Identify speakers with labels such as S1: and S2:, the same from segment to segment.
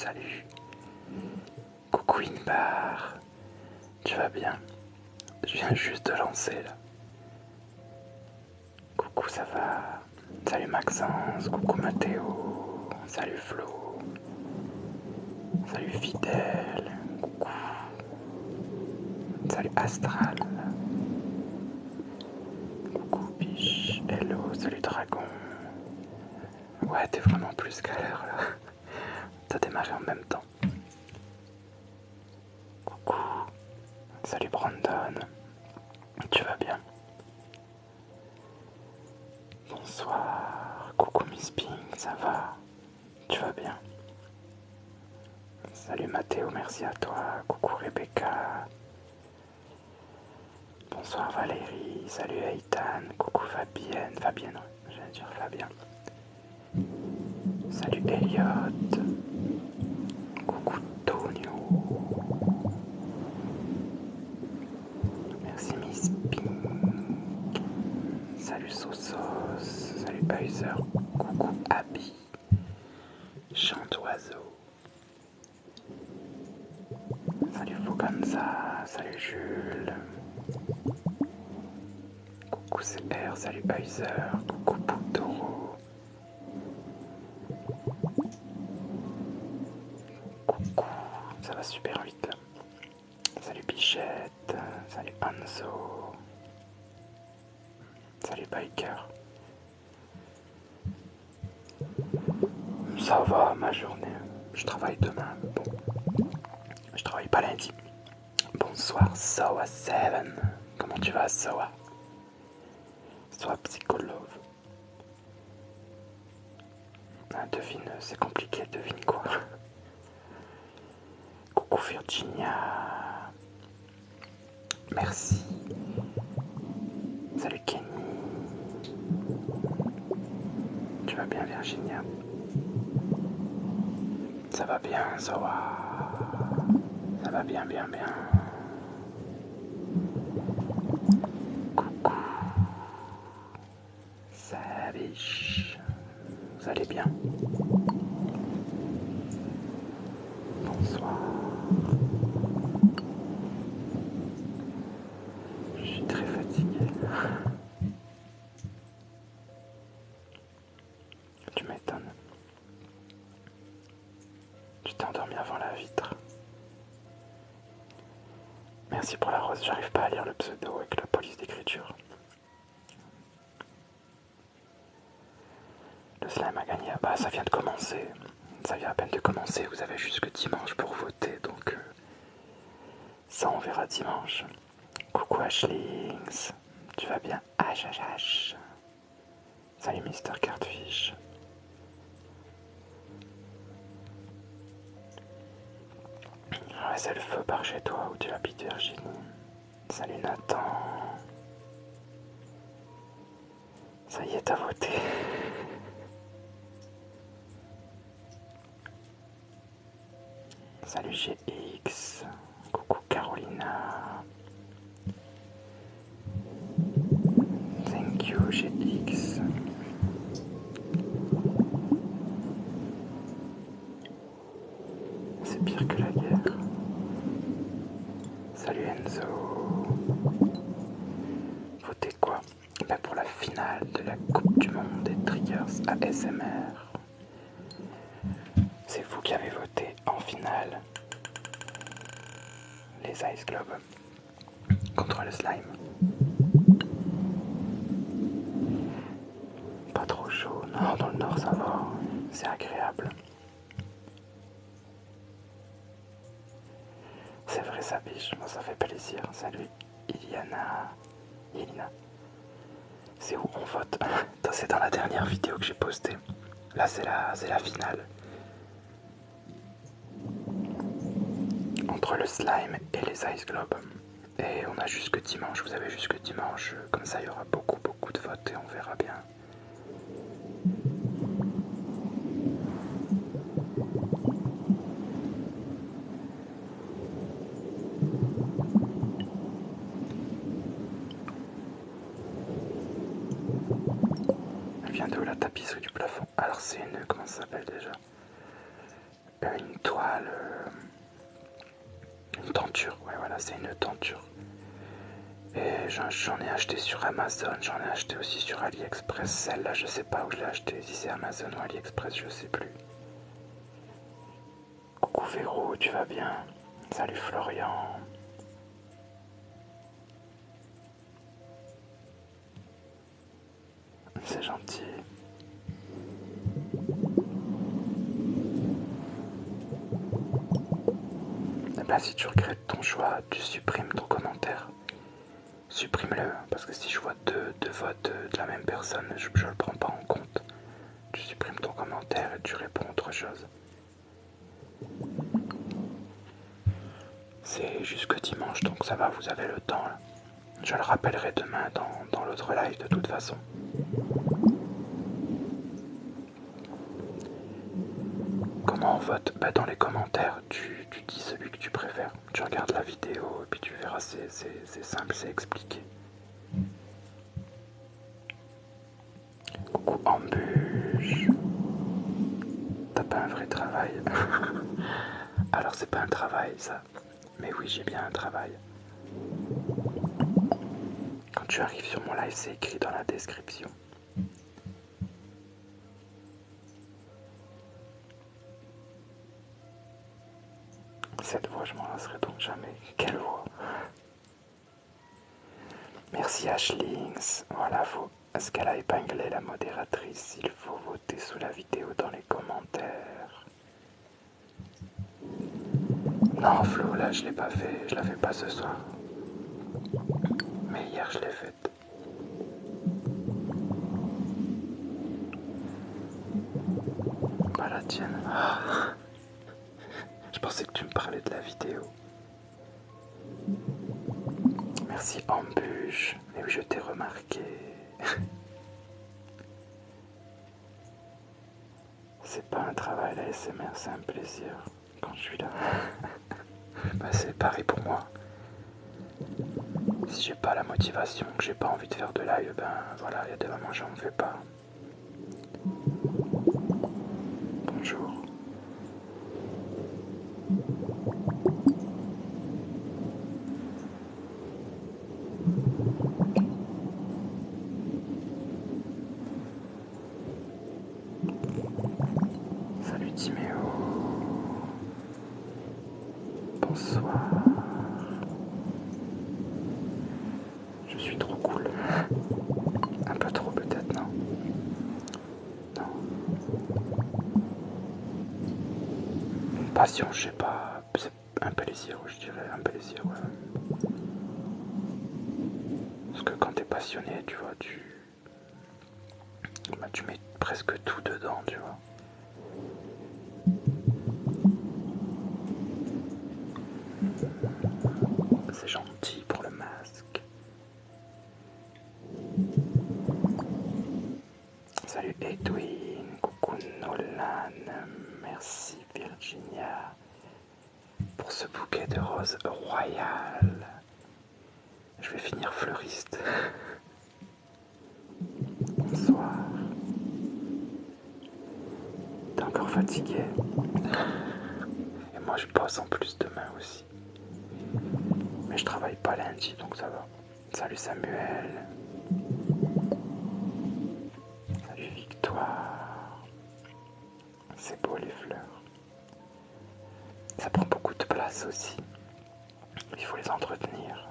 S1: salut. Coucou Inbar. Tu vas bien? Je viens juste de lancer là. Coucou, ça va? Salut Maxence, coucou Mathéo, salut Flo, salut Fidèle, coucou, salut Astral, coucou Biche, hello, salut Dragon. Ouais, t'es vraiment plus qu'à l'heure là. T'as démarré en même temps. Coucou, salut Brandon, tu vas bien? Bonsoir, coucou Miss Pink, ça va? Tu vas bien? Salut Mathéo, merci à toi, coucou Rebecca. Bonsoir Valérie, salut Eitan, coucou Fabienne, j'allais dire Fabien. Salut Elliot, coucou Tonio. Merci Miss Pink. Salut Sosos, salut Heiser, coucou Abby. Chant d'oiseau. Salut Foganza, salut Jules. Coucou CR, salut Heiser, coucou Poutoro. Coucou, ça va super vite là. Salut Bichette, salut Anzo. Salut Biker. Ça va ma journée, je travaille demain. Bon, je travaille pas lundi. Bonsoir Soa7. Comment tu vas Soa? Soa psychologue. Ah, devine, c'est compliqué, devine quoi. Coucou Virginia. Merci. Salut Kenny. Tu vas bien Virginia? Ça va bien Soa. Ça va bien. Coucou. Salut. Vous allez bien? Bonsoir. Je suis très fatigué. Tu m'étonnes. Tu t'es endormi avant la vitre. Merci pour la rose, j'arrive pas à lire le pseudo avec la police d'écriture. Le slime a gagné. Bah ça vient de commencer. Ça vient à peine de commencer, vous avez jusque dimanche pour voter, donc ça on verra dimanche. Coucou Ashlings, tu vas bien? HHH. Salut Mister Cardfish. Ouais, c'est le feu par chez toi où tu habites Virginie. Salut Nathan. Ça y est, t'as voté. Salut GX. Coucou Carolina. Thank you GX. C'est pire que la guerre. Salut Enzo. Votez quoi? Ben pour la finale de la Coupe du Monde des Triggers ASMR. C'est vous qui avez voté en finale. Les Ice Globes contre le slime. Pas trop chaud, non, dans le nord ça va, c'est agréable. C'est vrai ça biche, moi ça fait plaisir. Salut Iliana. C'est où on vote? C'est dans la dernière vidéo que j'ai postée. Là c'est la finale. Entre le slime et les Ice Globes. Et on a jusque dimanche, vous avez jusque dimanche, comme ça il y aura beaucoup de votes et on verra bien. Elle vient de où la tapisserie du plafond? Alors c'est une, comment ça s'appelle déjà? une toile, une tenture, ouais voilà, c'est une tenture. Et j'en ai acheté sur Amazon, j'en ai acheté aussi sur AliExpress. Celle-là, je sais pas où je l'ai acheté, si c'est Amazon ou AliExpress, je sais plus. Coucou Véro, tu vas bien? Salut Florian. C'est gentil. Et bah si tu regrettes ton choix, tu supprimes ton commentaire. Supprime-le, parce que si je vois deux votes de la même personne, je le prends pas en compte. Tu supprimes ton commentaire et tu réponds autre chose. C'est jusque dimanche, donc ça va, vous avez le temps là. Je le rappellerai demain dans l'autre live de toute façon. Comment on vote? Bah dans les commentaires, tu dis celui que tu préfères. Tu regardes la vidéo et puis tu verras, c'est simple, c'est expliqué. Coucou Ambuche. T'as pas un vrai travail? Alors c'est pas un travail ça. Mais oui, j'ai bien un travail. Quand tu arrives sur mon live, c'est écrit dans la description. Cette voix, je m'en lasserai donc jamais. Quelle voix! Merci Ashlings. Voilà, est-ce qu'elle a épinglé la modératrice? Il faut voter sous la vidéo dans les commentaires. Non Flo, là je l'ai pas fait, je la fais pas ce soir. Mais hier je l'ai faite. Pas la tienne. Ah. Je pensais que tu me parlais de la vidéo. Merci Ambuche. Mais oui, je t'ai remarqué. C'est pas un travail la SMR, c'est un plaisir quand je suis là. Bah, c'est pareil pour moi. Si j'ai pas la motivation, que j'ai pas envie de faire de live, ben voilà, il y a des moments j'en fais pas. Bonjour. Salut Timéo. Bonsoir. Je suis trop cool. Un peu trop peut-être, non? Non. Une passion, je sais pas. C'est un plaisir, je dirais. Un plaisir, ouais. Parce que quand t'es passionné, tu vois, tu mets presque tout dedans, tu vois. C'est gentil pour le masque. Salut Edwin, coucou Nolan, merci Virginia pour ce bouquet de roses royales. Je vais finir fleuriste. Bonsoir. T'es encore fatigué? Et moi je bosse en plus demain aussi. Mais je travaille pas lundi donc ça va. Salut Samuel. Salut Victoire. C'est beau les fleurs. Ça prend beaucoup de place aussi. Il faut les entretenir.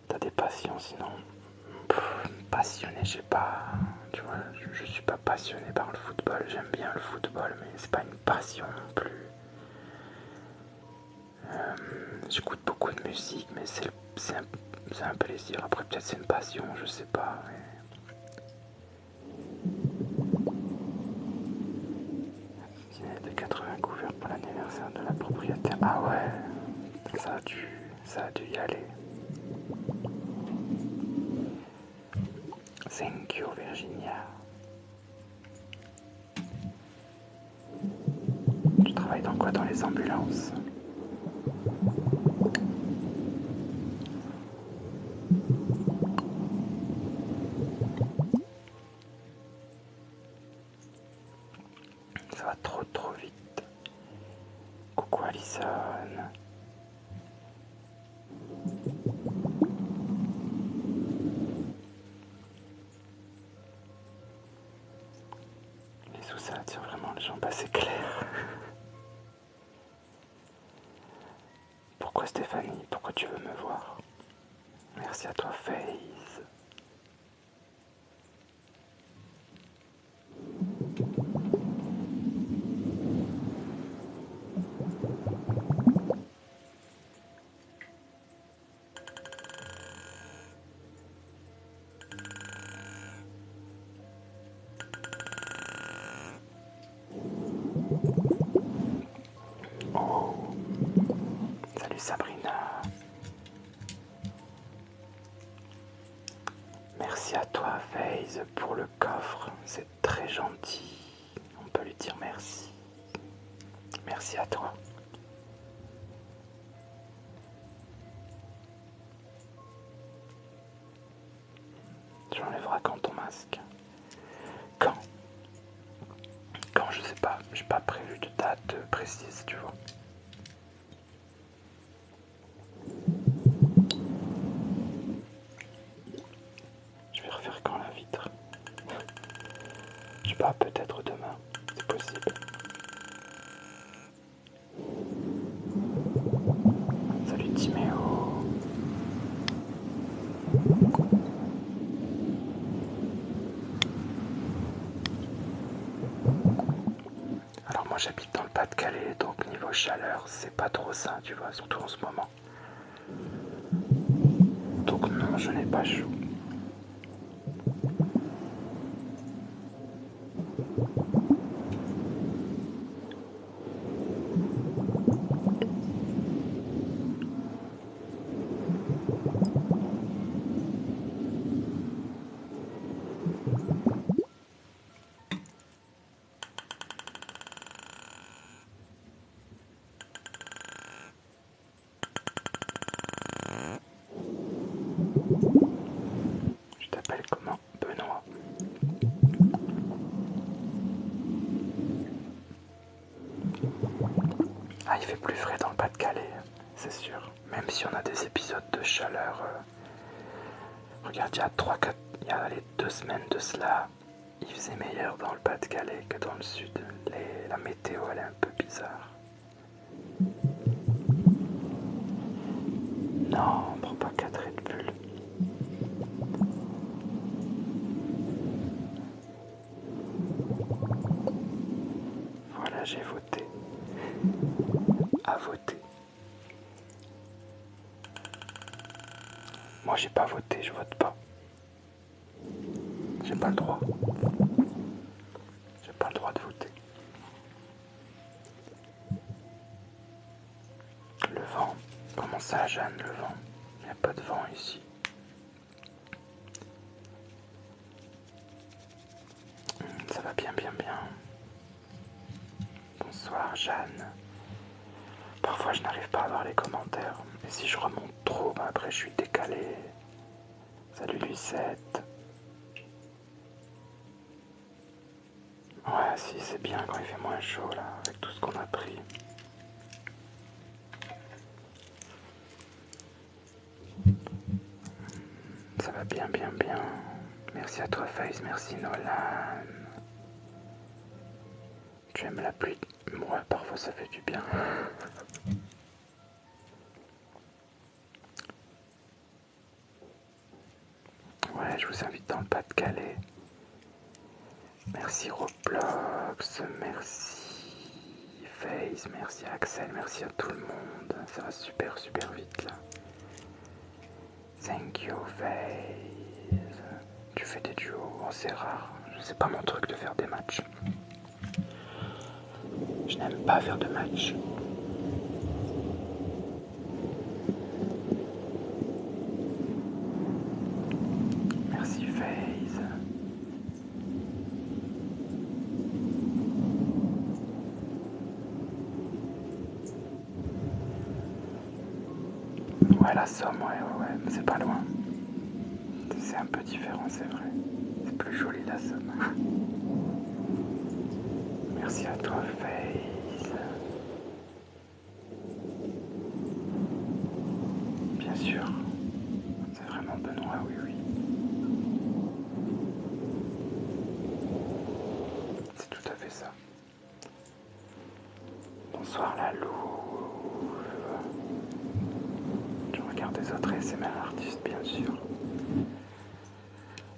S1: T'as des passions sinon? Passionné, je sais pas. Tu vois, je suis pas passionné par le football. J'aime bien le football, mais c'est pas une passion non plus. J'écoute beaucoup de musique, mais c'est un plaisir. Après, peut-être c'est une passion, je sais pas. Mais... Dîner de 80 couverts pour l'anniversaire de la propriétaire. Ah ouais, ça a dû y aller. Thank you Virginia. Tu travailles dans quoi? Dans les ambulances? Ça va trop vite. Merci à toi FaZe. Oh, salut Sabrina. Merci à toi FaZe pour le coffre, c'est très gentil. On peut lui dire merci. Merci à toi. Tu enlèveras quand ton masque? Quand? Quand, je sais pas, j'ai pas prévu de date précise, tu vois. Je vais refaire quand la vitre? Je sais pas, peut-être demain, c'est possible. Salut Timéo. Alors moi j'habite dans le Pas-de-Calais, donc niveau chaleur c'est pas trop ça, tu vois, surtout en ce moment. Donc non, je n'ai pas chaud. Je t'appelle comment? Benoît. Ah, il fait plus frais dans le Pas-de-Calais, c'est sûr. Même si on a des épisodes de chaleur. Regarde, il y a 3-4, il y a les 2 semaines de cela, il faisait meilleur dans le Pas-de-Calais que dans le sud. La météo, elle est un peu bizarre. Non, on prend pas 4 Red Bull. Voilà, j'ai voté. À voter. Moi, j'ai pas voté, je vote pas. J'ai pas le droit. J'ai pas le droit de voter. Le vent. Comment ça, Jeanne, le vent? Il n'y a pas de vent ici. Ça va bien, bien, bien. Bonsoir, Jeanne. Parfois, je n'arrive pas à voir les commentaires. Et si je remonte trop, après, je suis décalé. Salut, Lucette. Ouais, si, c'est bien quand il fait moins chaud, là, avec tout ce qu'on a pris. Ça va bien, bien, bien. Merci à toi, FaZe. Merci, Nolan. Tu aimes la pluie? Moi, parfois, ça fait du bien. Ouais, je vous invite dans le Pas-de-Calais. Merci Roblox, merci FaZe, merci Axel, merci à tout le monde. Ça va super super vite là. Thank you FaZe. Tu fais des duos, oh, c'est rare. C'est pas mon truc de faire des matchs. Je n'aime pas faire de matchs. Merci FaZe. Ouais, la Somme, ouais, mais c'est pas loin. C'est un peu différent, c'est vrai. C'est plus joli la Somme. Merci à toi, FaZe. Bien sûr. C'est vraiment Benoît, oui, oui. C'est tout à fait ça. Bonsoir la louve. Je regarde les autres ASMR artistes, bien sûr. sûr.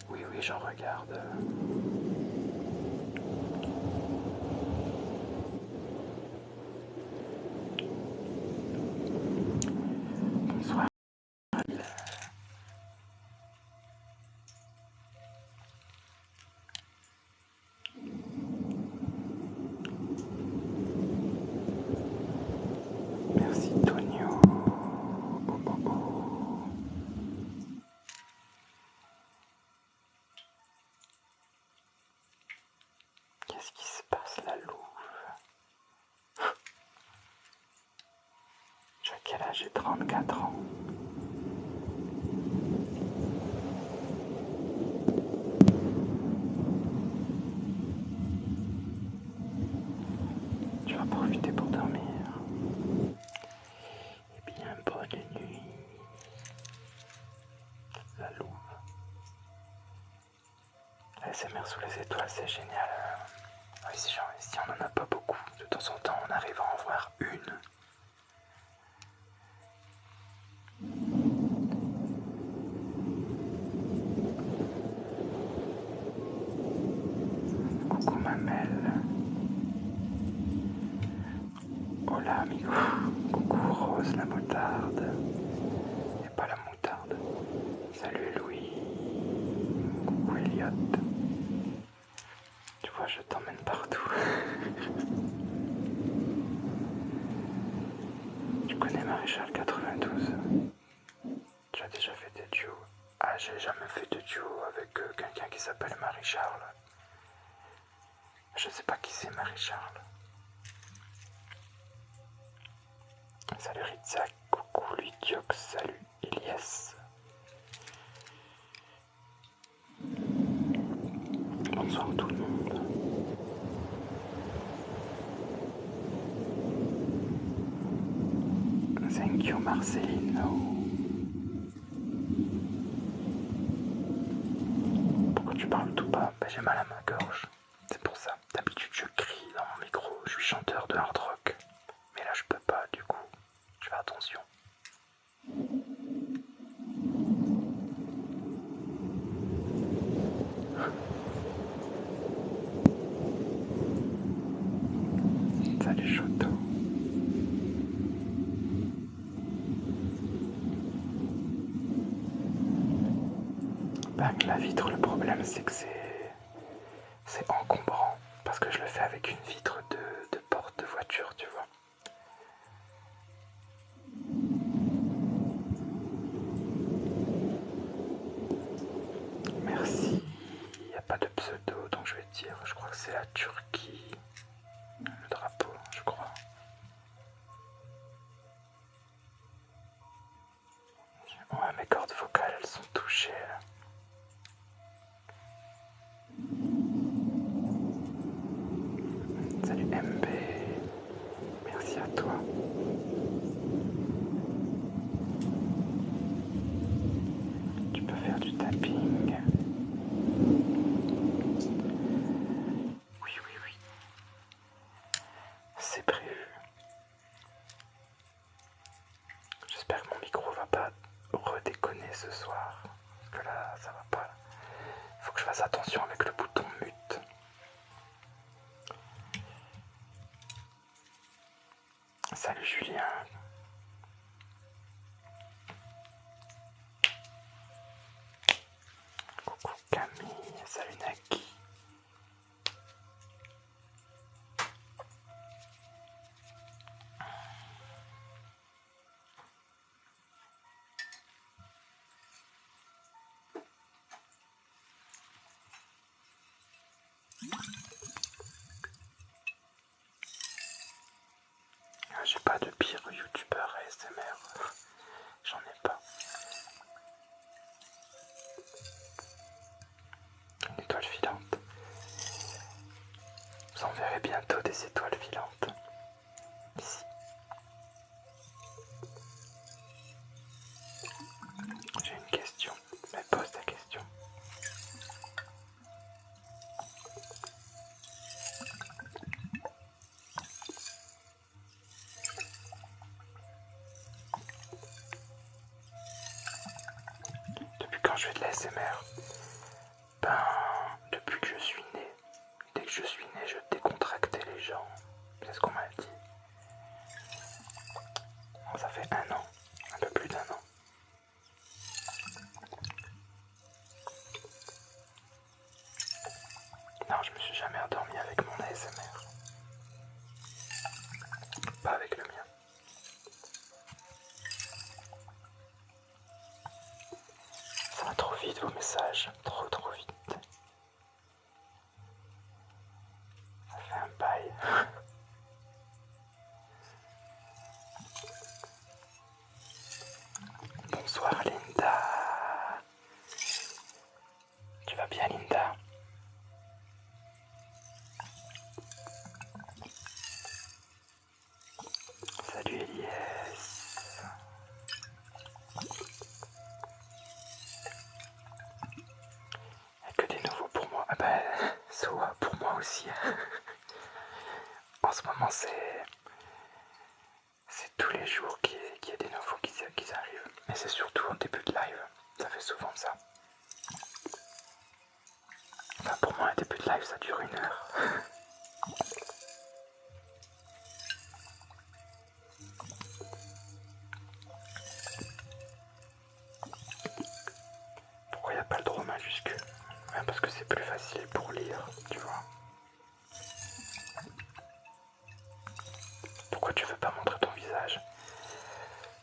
S1: Oui, oui, j'en regarde. Bonsoir. Merci Tonio. Oh, oh, oh. Qu'est-ce qui se passe la louve? J'ai quel âge? J'ai 34 ans. Tu vas profiter pour dormir. Eh bien, bonne nuit. La louve. ASMR sous les étoiles, c'est génial. Oui, si on n'en a pas beaucoup, de temps en temps, on arrive à en voir une. Coucou Mamelle. Hola amigo. Coucou Rose la moutarde. Et pas la moutarde. Salut Louis. Coucou Elliot. Tu vois, je t'emmène partout. Tu connais Maréchal 92? Tu as déjà fait des duos? Ah, j'ai jamais fait de duo avec quelqu'un qui s'appelle Marie-Charles. Je sais pas qui c'est Marie-Charles. Salut Rizak, coucou Luitiox, salut Elias. Bonsoir tout le monde. Thank you Marcelino. Pourquoi tu parles tout bas? Ben, j'ai mal à ma gorge. C'est pour ça. D'habitude je crie dans mon micro, je suis chanteur de hard rock. Mais là je peux pas, du coup, je fais attention. Salut Choto. Ben, la vitre, le problème c'est que c'est encombrant. Parce que je le fais avec une vitre de porte de voiture, tu vois. Merci. Il n'y a pas de pseudo, donc je vais te dire, je crois que c'est la Turquie. Le drapeau, je crois. Ouais, mes cordes vocales, elles sont touchées. Là. Salut MB. Merci à toi. Tu peux faire du tapping. Oui, oui, oui. C'est prévu. J'espère que mon micro va pas redéconner ce soir. Parce que là, ça va pas. Faut que je fasse attention avec le bouton mute. Salut Julien. Coucou Camille. Salut Naki. J'ai pas de pire youtubeur ASMR. J'en ai pas. Une étoile filante. Vous en verrez bientôt des étoiles filantes. Ici. J'ai une question. Mais pose ta question. je fais de la SMR? Ben, depuis que je suis né, dès que je suis né, je décontractais les gens. C'est ce qu'on m'a dit. Bon, ça fait un an, un peu plus d'un an. Non, je me suis jamais endormi avec mon ASMR. Pas avec le mien. Ça va trop vite vos messages, trop vite. Ça fait un bail. Bonsoir Linda. Tu vas bien Linda? Salut Elias. Il n'y a que des nouveaux pour moi. Ah bah, Soa pour moi aussi. En ce moment c'est tous les jours qu'il y a des nouveaux qui arrivent. Mais c'est surtout en début de live. Ça fait souvent ça. Enfin pour moi un début de live ça dure 1 heure. Pourquoi il n'y a pas le droit majuscule? Parce que c'est plus facile pour lire, tu vois. Pourquoi tu veux pas montrer ton visage?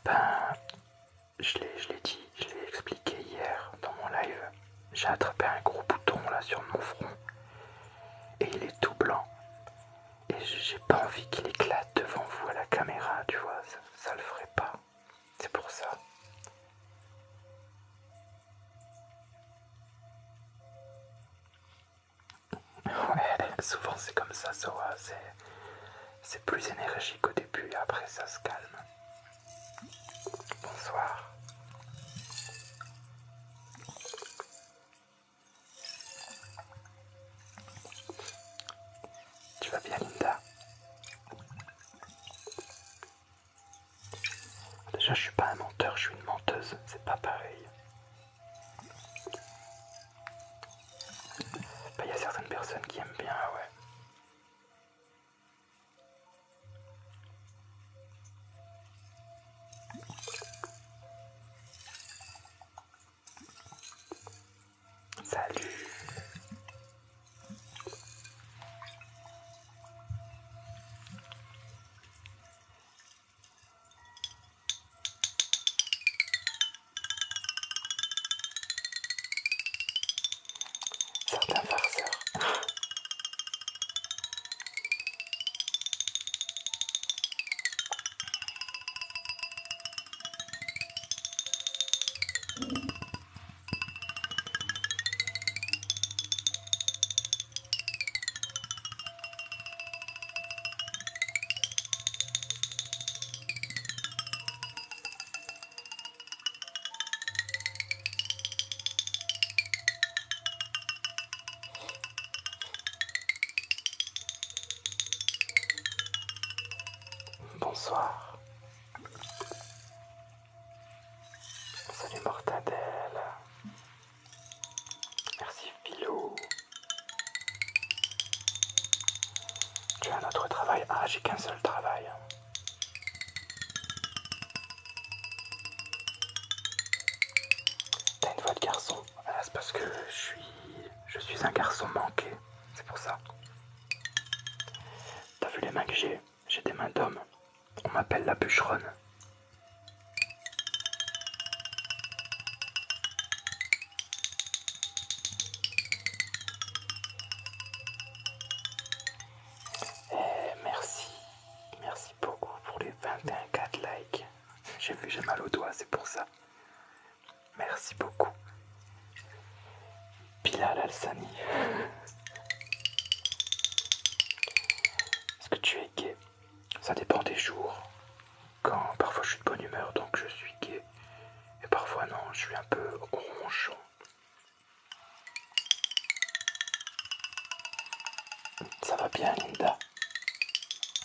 S1: Ben, je l'ai dit, je l'ai expliqué hier dans mon live. J'ai attrapé un gros bouton là sur mon front et il est tout blanc. Et j'ai pas envie qu'il éclate devant vous à la caméra, tu vois, ça le ferait pas. C'est pour ça. Ouais, souvent c'est comme ça, Soa, c'est plus énergique au début et après ça se calme. Bonsoir. Tu vas bien Linda? Déjà je suis pas un menteur, je suis une menteuse, c'est pas pareil. Bah, y a certaines personnes qui aiment bien, ouais. Salut. Certains farceurs. Bonsoir. Salut Mortadelle. Merci Philo. Tu as un autre travail? Ah, j'ai qu'un seul travail. T'as une voix de garçon? Ah, c'est parce que je suis un garçon manqué. C'est pour ça. T'as vu les mains que j'ai? J'ai des mains d'homme. On m'appelle la bûcheronne. Et merci. Merci beaucoup pour les 21 de likes. J'ai vu, j'ai mal au doigt, c'est pour ça. Merci beaucoup. Bilal Alsani. Est-ce que tu es gay? Ça dépend des jours. Quand parfois je suis de bonne humeur, donc je suis gay. Et parfois non, je suis un peu ronchon. Ça va bien, Linda?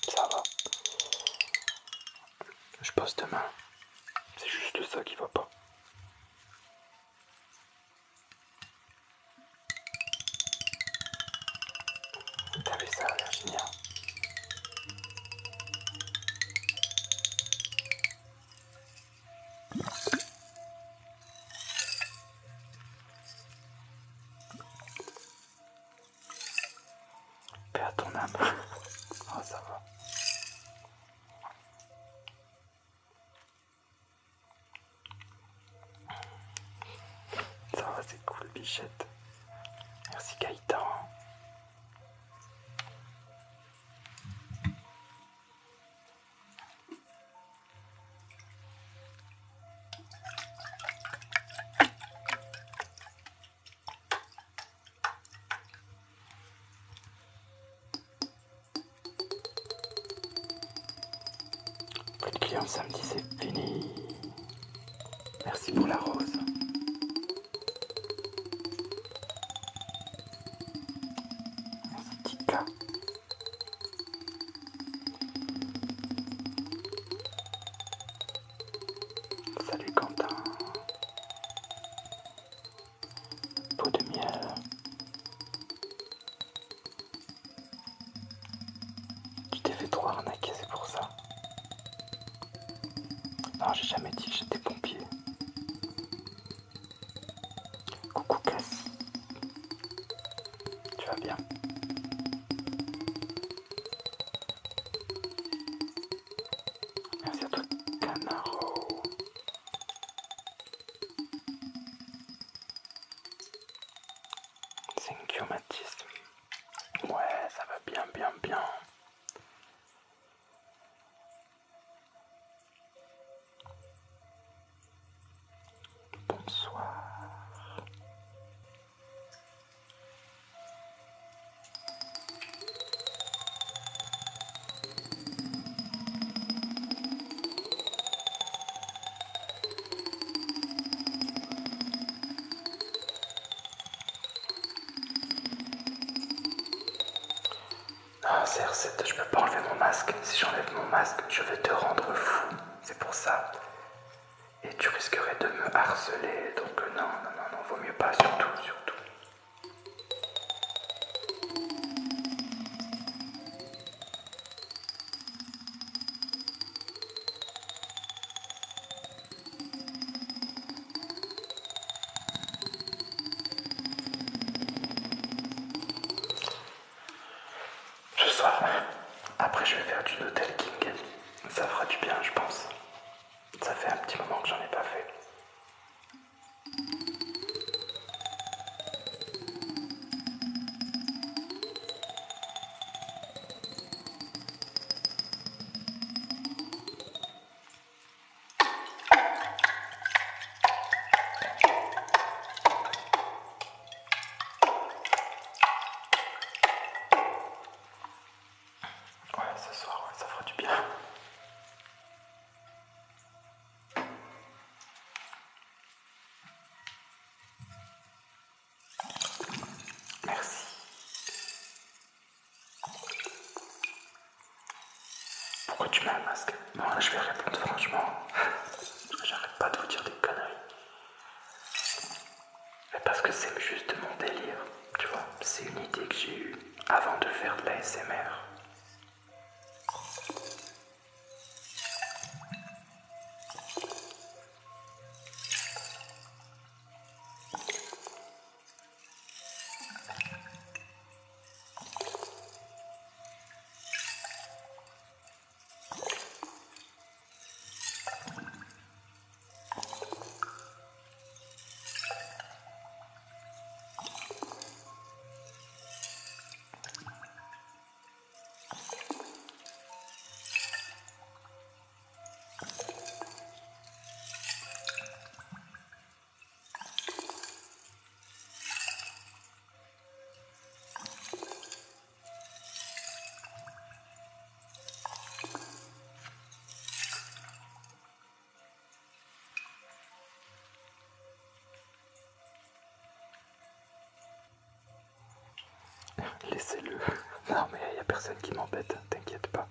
S1: Ça va. Je pose demain. C'est juste ça qui va pas. finir. Paix à ton âme. Oh, ça va. Ça va, c'est cool, bichette. Merci Gaëtan. Plus de clients samedi, c'est fini. Merci pour la rose. Merci Tika. Salut Quentin. Pot de miel. Tu t'es fait trop arnaquer, c'est pour ça. Non, j'ai jamais dit que j'étais pompier. Coucou Cassie. Tu vas bien? Merci à toi, Canaro. Thank you, Mathis. Ouais, ça va bien, bien, bien. Bonsoir. Ah, CR7, je peux pas enlever mon masque. Si j'enlève mon masque, je vais te rendre fou. C'est pour ça. Et tu risquerais de me harceler. Donc non, non, non, non, vaut mieux pas, surtout, surtout. Ce soir, après je vais faire du Hotel King. Ça fera du bien, je pense. Ça fait un petit moment que j'en ai pas fait. Ouais, ce soir, ouais, ça fera du bien. Merci. Pourquoi tu mets un masque? Bon, là, je vais répondre franchement. Parce que j'arrête pas de vous dire des conneries. Mais parce que c'est juste mon délire. Tu vois, c'est une idée que j'ai eue avant de faire de la SMR. Laissez-le. Non mais il n'y a personne qui m'embête, t'inquiète pas.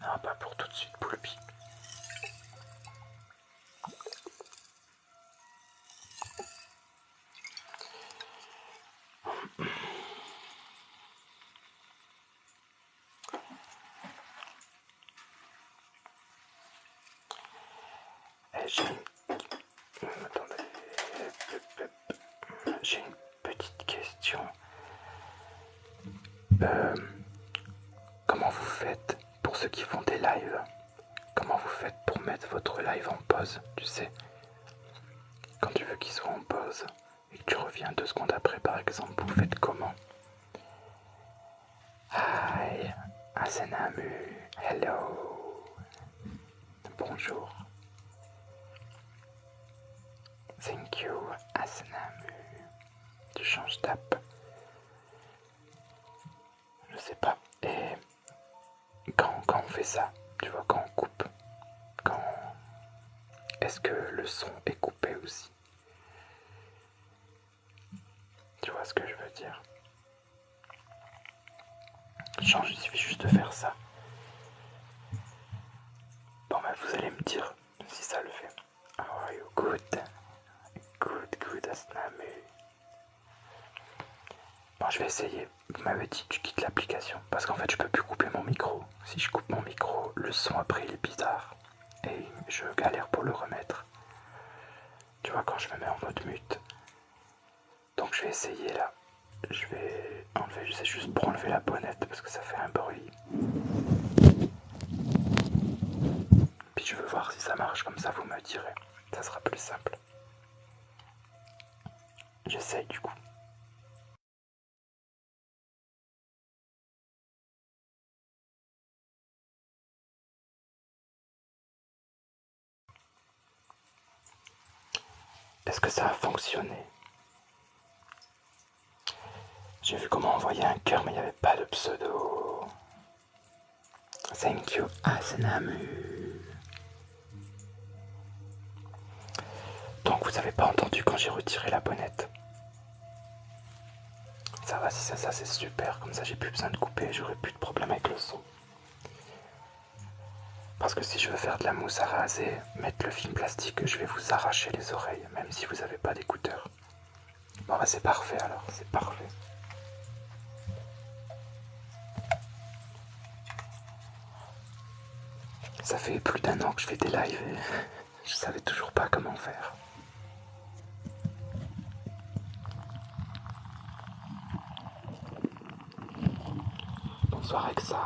S1: Non, pas pour tout de suite, Poulpi. Attendez. J'ai une petite question. Comment vous faites pour ceux qui font des lives? Comment vous faites pour mettre votre live en pause? Tu sais, quand tu veux qu'il soit en pause et que tu reviens 2 secondes après par exemple, vous faites comment? Hi, Asenamu, hello, bonjour. Thank you, Asenamu. Tu changes d'app. Je sais pas. Et quand on fait ça, tu vois, quand on coupe, quand est-ce que le son est coupé aussi? Tu vois ce que je veux dire? Change, il suffit juste de faire ça. Bon bah vous allez me dire si ça le fait. How are you? Good. Good, Asnamu. Bon, je vais essayer. Vous m'avez dit tu quittes l'application. Parce qu'en fait je peux plus couper mon micro. Si je coupe mon micro, le son après il est bizarre. Et je galère pour le remettre. Tu vois quand je me mets en mode mute. Donc je vais essayer là. Je vais enlever, c'est juste pour enlever la bonnette parce que ça fait un bruit. Puis je veux voir si ça marche, comme ça vous me direz. Ça sera plus simple. J'essaye du coup. Est-ce que ça a fonctionné? J'ai vu comment envoyer un cœur, mais il n'y avait pas de pseudo. Thank you, Asenamu. Donc vous n'avez pas entendu quand j'ai retiré la bonnette. Ça va, si c'est ça, c'est super. Comme ça, j'ai plus besoin de couper, j'aurai plus de problème avec le son. Parce que si je veux faire de la mousse à raser, mettre le film plastique, je vais vous arracher les oreilles, même si vous n'avez pas d'écouteurs. Bon bah c'est parfait alors, c'est parfait. Ça fait plus d'1 an que je fais des lives et je savais toujours pas comment faire. Bonsoir Exa.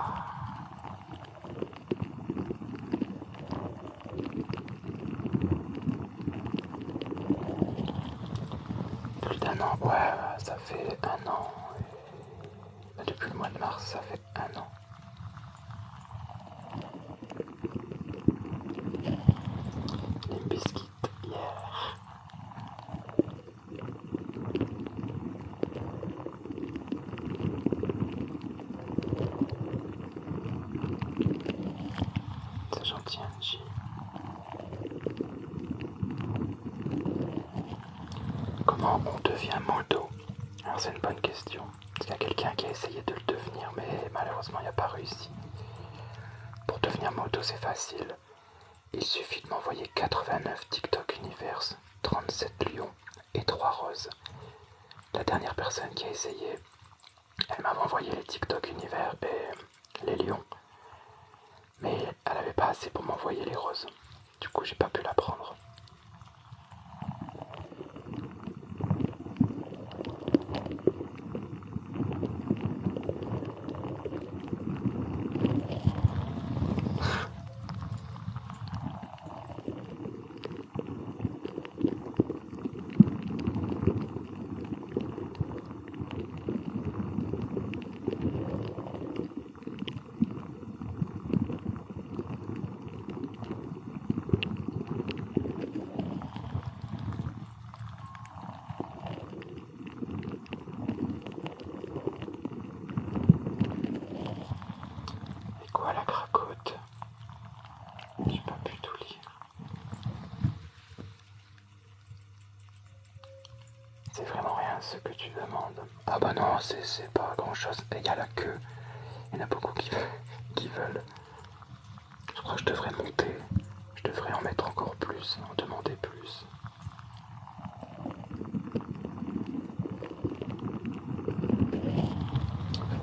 S1: Plus d'1 an, ouais, ça fait 1 an. Et depuis le mois de mars, ça fait 1 an. Les biscuits, yeah. C'est gentil, Angie. Comment on devient modo? Alors c'est une bonne question. Parce qu'il y a quelqu'un qui a essayé de le devenir, mais malheureusement il n'a pas réussi. Pour devenir modo, c'est facile. Il suffit de m'envoyer 89 TikTok Universe, 37 lions et 3 roses. La dernière personne qui a essayé, elle m'avait envoyé les TikTok Univers et les lions. Mais elle n'avait pas assez pour m'envoyer les roses. Du coup, j'ai pas pu la prendre. Et quoi la cracotte? J'ai pas pu tout lire. C'est vraiment rien ce que tu demandes. Ah bah non, c'est pas grand chose. Il y a la queue. Il y en a beaucoup qui veulent. devrais monter. Je devrais en mettre encore plus, en demander plus.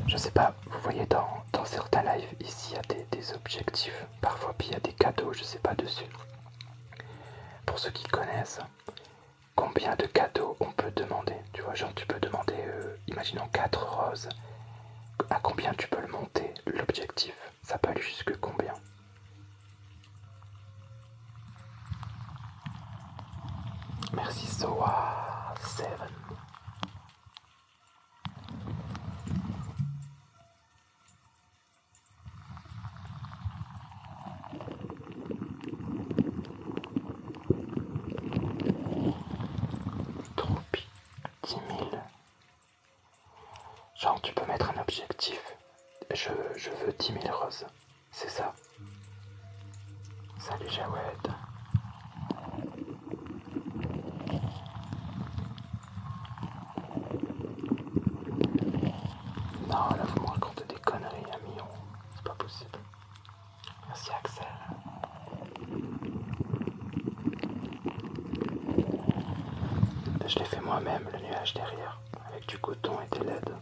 S1: Je sais pas, vous voyez dans certains lives, ici il y a des objectifs, parfois puis il y a des cadeaux, je sais pas dessus. Pour ceux qui connaissent, combien de cadeaux on peut demander? Tu vois, genre tu peux demander, imaginons 4 roses, à combien tu peux le monter, l'objectif? Ça peut aller jusque combien? Merci Soa 7. Troupi, 10 000. Genre tu peux mettre un objectif. Je veux 10 000 roses. C'est ça. Salut Jawed. Non, là vous me racontez des conneries, ami. C'est pas possible. Merci Axel. Je l'ai fait moi-même, le nuage derrière, avec du coton et des LED.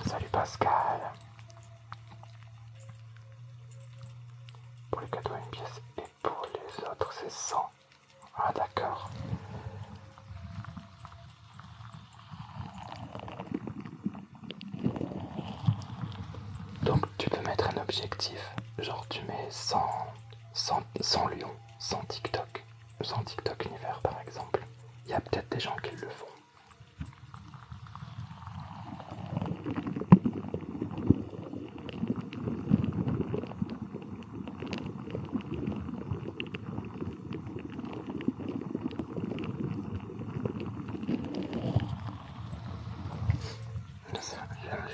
S1: Salut Pascal. Pour les cadeaux, une pièce, et pour les autres, c'est 100. Ah d'accord. Donc tu peux mettre un objectif, genre tu mets 100 lions, 100 TikTok, 100 TikTok univers par exemple. Il y a peut-être des gens qui le font.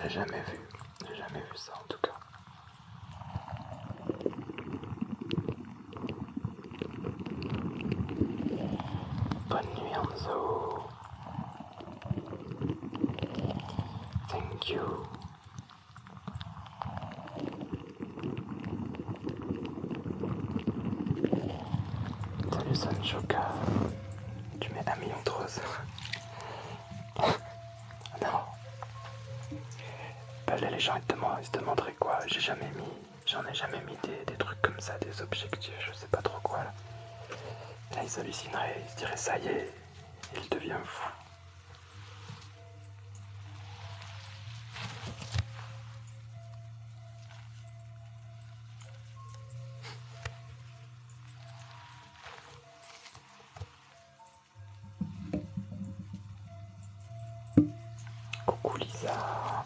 S1: J'ai jamais vu ça en tout cas. Bonne nuit Anzo. Thank you. Salut Sanchoka. Tu mets 1 million de roses. Non. Bah là les gens ils se demanderaient quoi. J'en ai jamais mis des trucs comme ça, des objectifs, je sais pas trop quoi là. Là ils hallucineraient, ils se diraient ça y est, il devient fou. Coucou Lisa.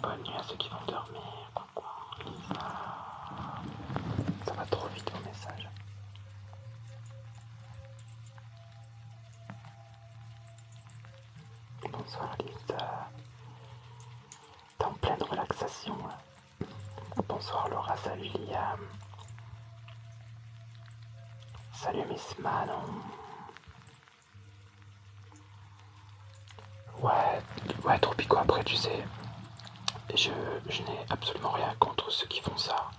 S1: Bonne nuit à ceux qui vont dormir. Coucou Lisa. Ça va trop vite vos messages. Bonsoir Lisa. T'es en pleine relaxation là. Bonsoir Laura, salut Liam. Salut Miss Manon. Ouais, Tropico, après tu sais, je n'ai absolument rien contre ceux qui font ça.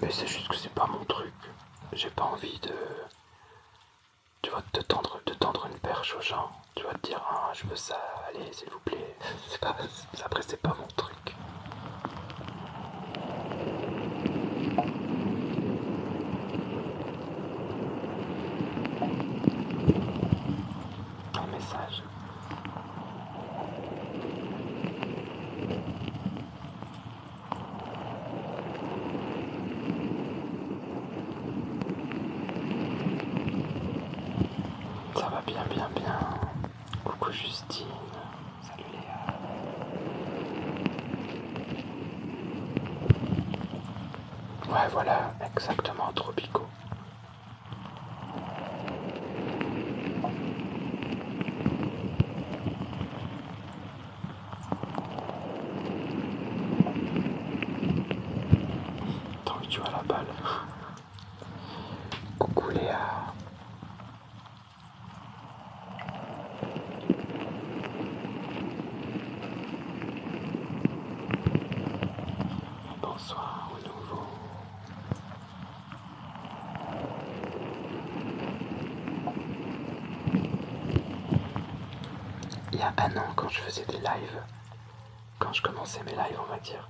S1: Mais c'est juste que c'est pas mon truc. J'ai pas envie tu vois, de tendre une perche aux gens. Tu vas te dire, ah, je veux ça, allez, s'il vous plaît. Après, c'est pas mon truc. Un message. Ça va bien. Coucou Justine. Salut Ouais, voilà, exactement, tropicaux. Tant que tu as la balle. Coucou Léa. Bonsoir au nouveau. Il y a un an, quand je faisais des lives, quand je commençais mes lives, on va dire,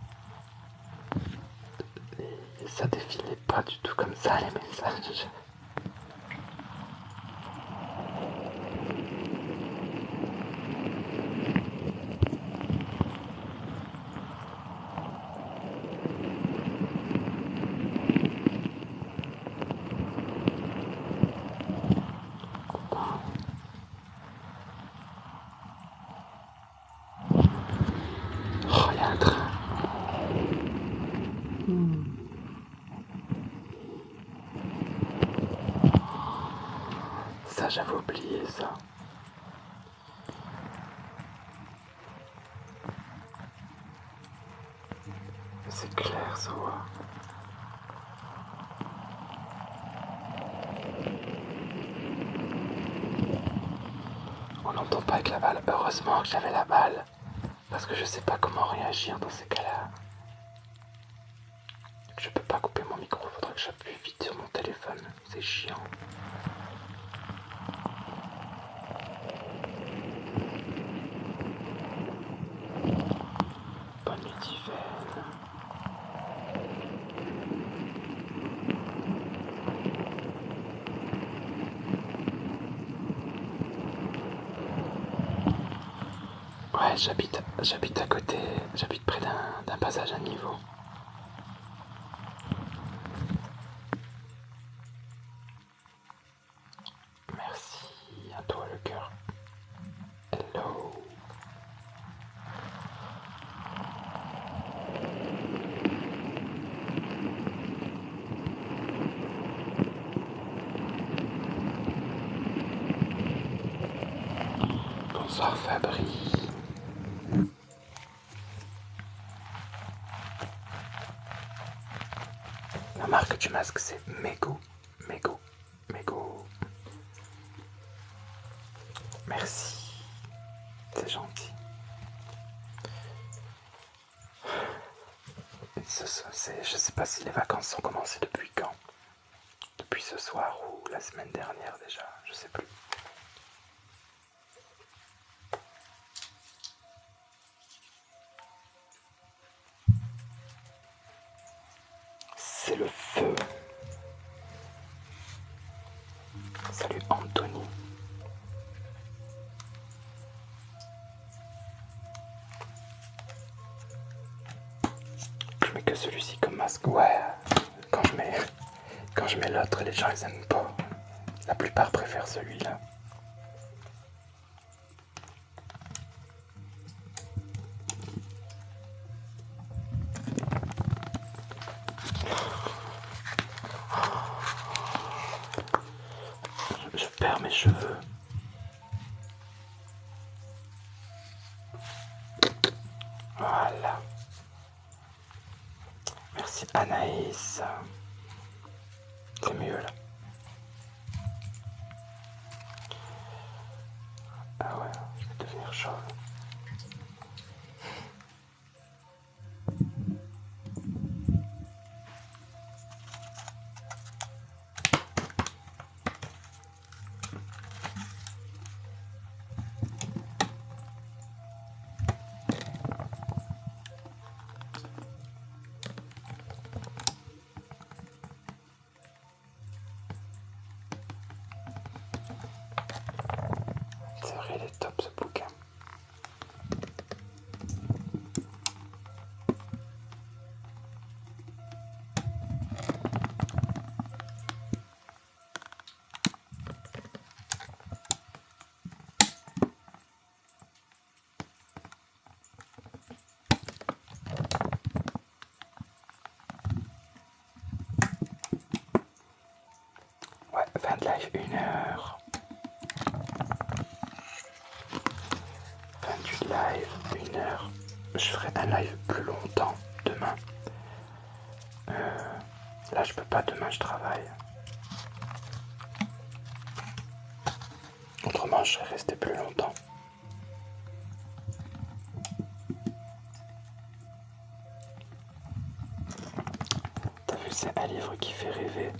S1: et ça défilait pas du tout comme ça les messages. Oh, il y a un train. Ça, j'avais oublié ça. C'est clair, ça. On n'entend pas avec la balle. Heureusement que j'avais la balle. Parce que je sais pas comment réagir dans ces cas-là. Je peux pas couper mon micro, faudra que j'appuie vite sur mon téléphone. C'est chiant. Bonne nuit Tiverne. Ouais, j'habite à côté, j'habite près d'un passage à niveau. Merci à toi le cœur. Hello. Bonsoir Fabri. La marque du masque c'est Mego. Mego. Mego. Merci. C'est gentil. Je sais pas si les vacances sont commencées depuis quand. Depuis ce soir ou la semaine dernière déjà, je sais plus. C'est le feu. Salut Anthony. Je mets que celui-ci comme masque. Ouais, quand je mets l'autre, les gens ils aiment pas. La plupart préfèrent celui-là. Je perds mes cheveux. Voilà. Merci Anaïs. C'est mieux là. Ah ouais, je vais devenir chauve. C'est vrai, il est top ce bouquin. du live, 1 heure. Je ferai un live plus longtemps demain. Là je peux pas, demain je travaille. Autrement je serais resté plus longtemps. T'as vu, c'est un livre qui fait rêver.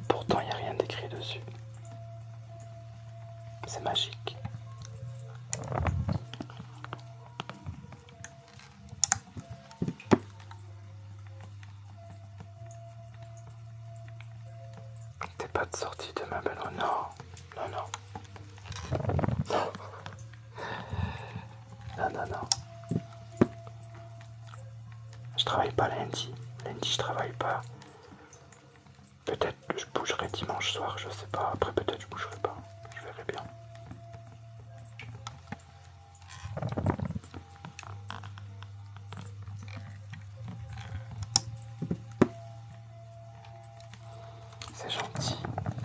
S1: Pourtant il n'y a rien d'écrit dessus. C'est magique. T'es pas de sortie demain, Benoît? Non, non, non. Non, non, non, non. Je travaille pas lundi. Lundi, je travaille pas. Peut-être que je bougerai dimanche soir, je sais pas. Après, peut-être je bougerai pas. Je verrai bien. C'est gentil.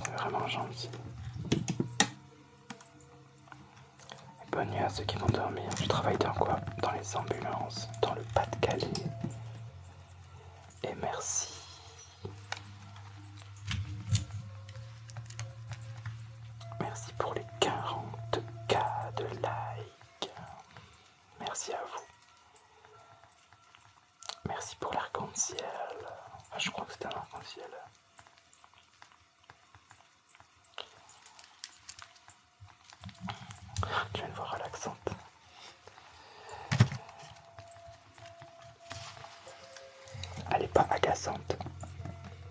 S1: C'est vraiment gentil. Bonne nuit à ceux qui vont dormir. Je travaille dans quoi? Dans les ambulances, dans le Pas-de-Calais. Et merci. Merci pour les 40K de likes. Merci à vous. Merci pour l'arc-en-ciel. Ah, je crois que c'était un arc-en-ciel. Tu viens de voir relaxante. Elle est pas agaçante.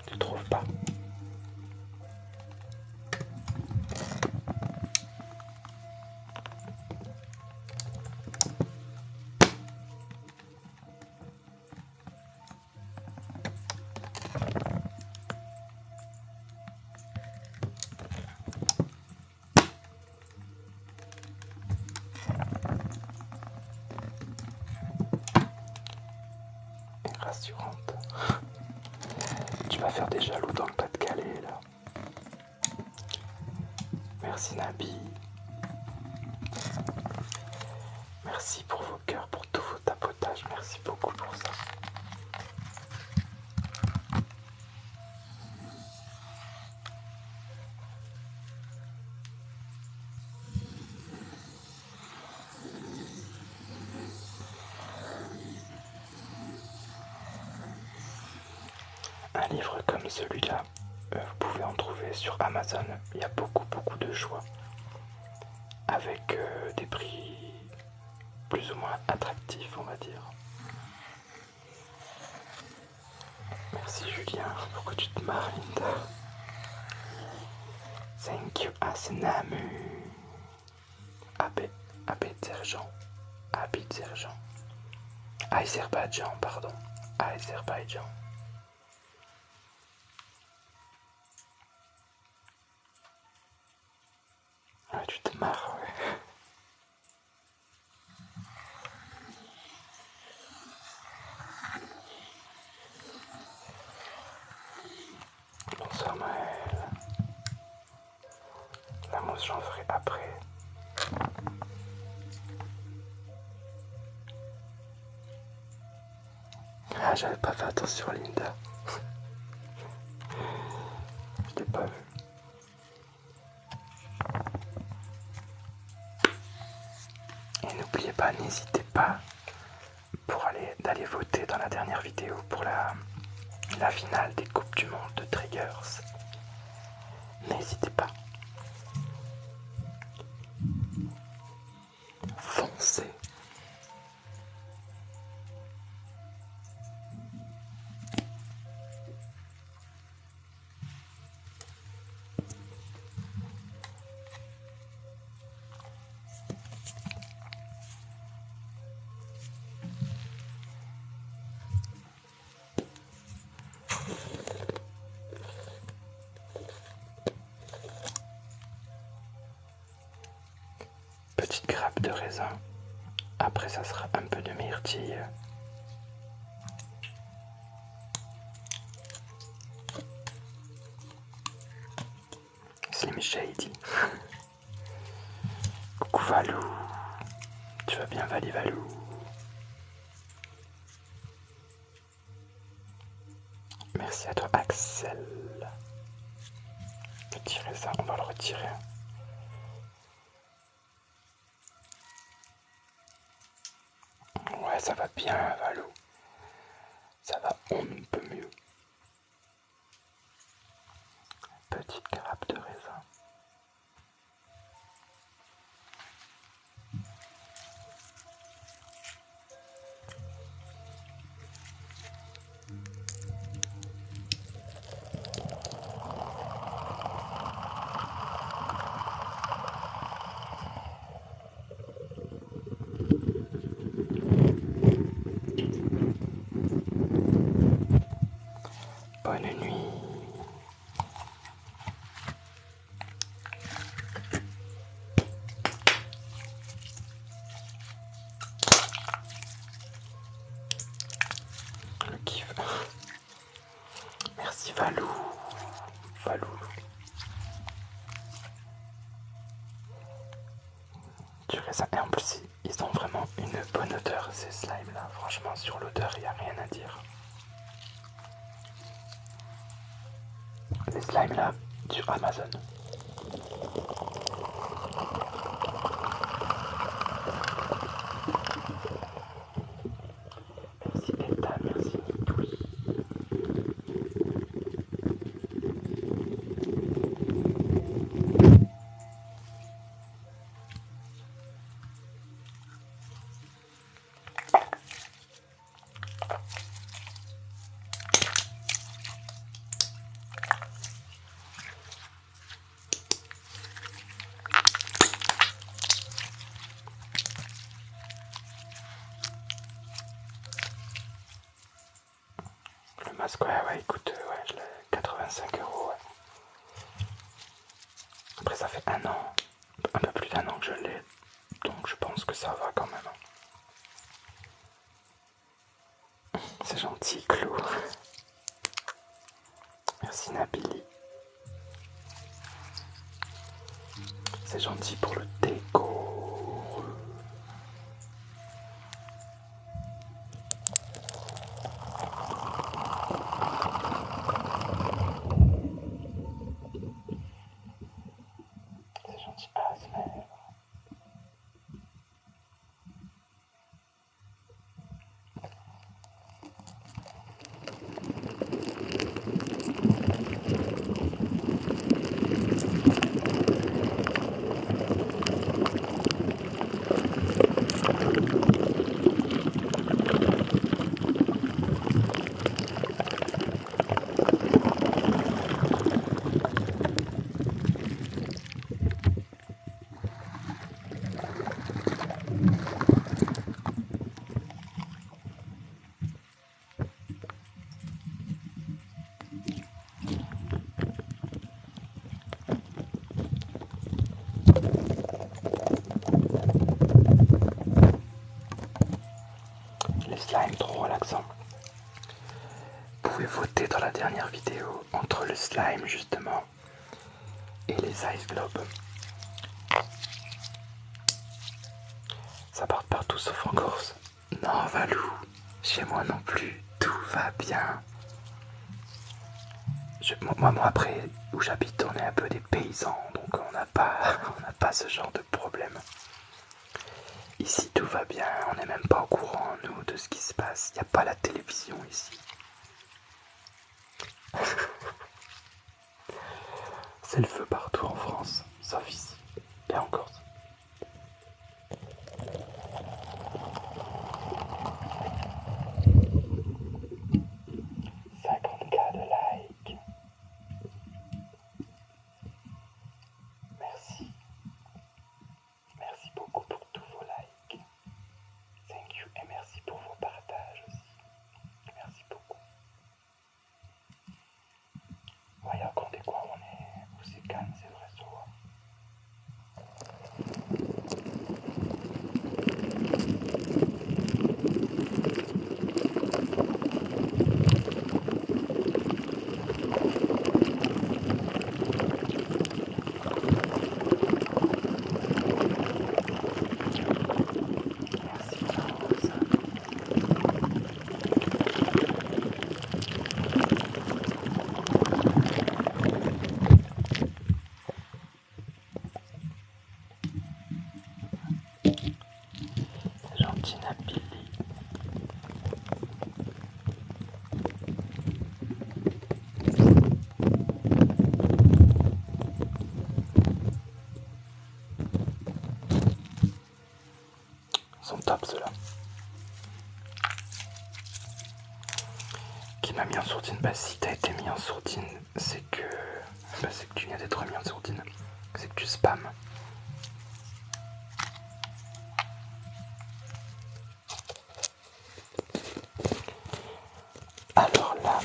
S1: Tu trouves pas? Rassurante. Tu vas faire des jaloux dans le Pas-de-Calais là. Merci Nabi. Merci pour vos cœurs, pour tous vos tapotages. Merci beaucoup pour ça. Un livre comme celui-là, vous pouvez en trouver sur Amazon. Il y a beaucoup de choix. Avec des prix plus ou moins attractifs, on va dire. Merci Julien. Pourquoi tu te marres, Linda? Thank you, Asnamu. Abedzerjan. Azerbaïdjan, pardon. Azerbaïdjan. Ah, tu te marres, ouais. Bonsoir Maël. La mousse j'en ferai après. Ah, j'avais pas fait attention Linda. Je t'ai pas vu. Et n'oubliez pas, n'hésitez pas d'aller voter dans la dernière vidéo pour la finale des Coupes du Monde de Triggers. N'hésitez pas. Foncez. Petite grappe de raisin. Après, ça sera un peu de myrtille. Slim Shady. Coucou Valou. tu vas bien, Valivalou? Merci à toi, Axel. Retirer ça, on va le retirer. Ouais, ça va bien, Valou. Ça va, on ne peut mieux. Petite grappe de raisin. Bonne nuit. Le kiff. Merci Valou. Valou. Du raisin. Et en plus, ils ont vraiment une bonne odeur, ces slimes là. Franchement, sur l'odeur, il n'y a rien à dire. Les slimes là, sur Amazon. Merci Elta, merci Nitoui. Le masque, ouais, écoute, ouais, je l'ai 85 €. Ouais. Après, ça fait un an, un peu plus d'1 an que je l'ai, donc je pense que ça va quand même. C'est gentil, Clou. Merci Nabili. C'est gentil pour le déco. C'est gentil. Ah, c'est mal. Les slimes trop relaxants. Vous pouvez voter dans la dernière vidéo entre le slime justement et les ice globes. Ça part partout sauf en Corse. Non, Valou, chez moi non plus, tout va bien. Moi, après, où j'habite, on est un peu des paysans, donc on n'a pas, ce genre de problème. Ici, tout va bien, on n'est même pas au courant, nous, de ce qui se passe. Il n'y a pas la télévision ici. C'est le feu partout en France, sauf ici et en Corse. 50K de likes. Merci. Merci beaucoup pour tous vos likes. Thank you et merci pour vos partages aussi. Merci beaucoup. Voyons quand et quoi on est. Où c'est calme, c'est vrai. Tina Billy. Ils sont top ceux-là. Qui m'a mis en sourdine? Bah si t'as été mis en sourdine, c'est que tu viens d'être mis en sourdine. C'est que tu spams. Alors là,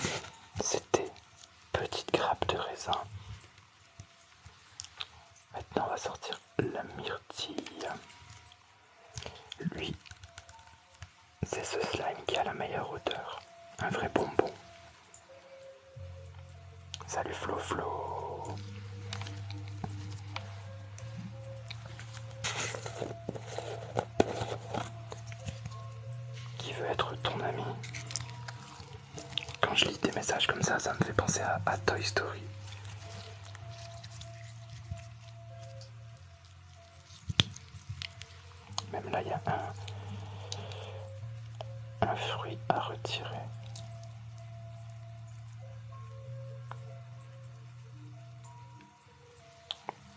S1: c'était petite grappe de raisin. Maintenant on va sortir la myrtille. Lui, c'est ce slime qui a la meilleure odeur. Un vrai bonbon. Salut Flo Flo. Qui veut être ton ami? Quand je lis des messages comme ça me fait penser à Toy Story. Même là, il y a un fruit à retirer.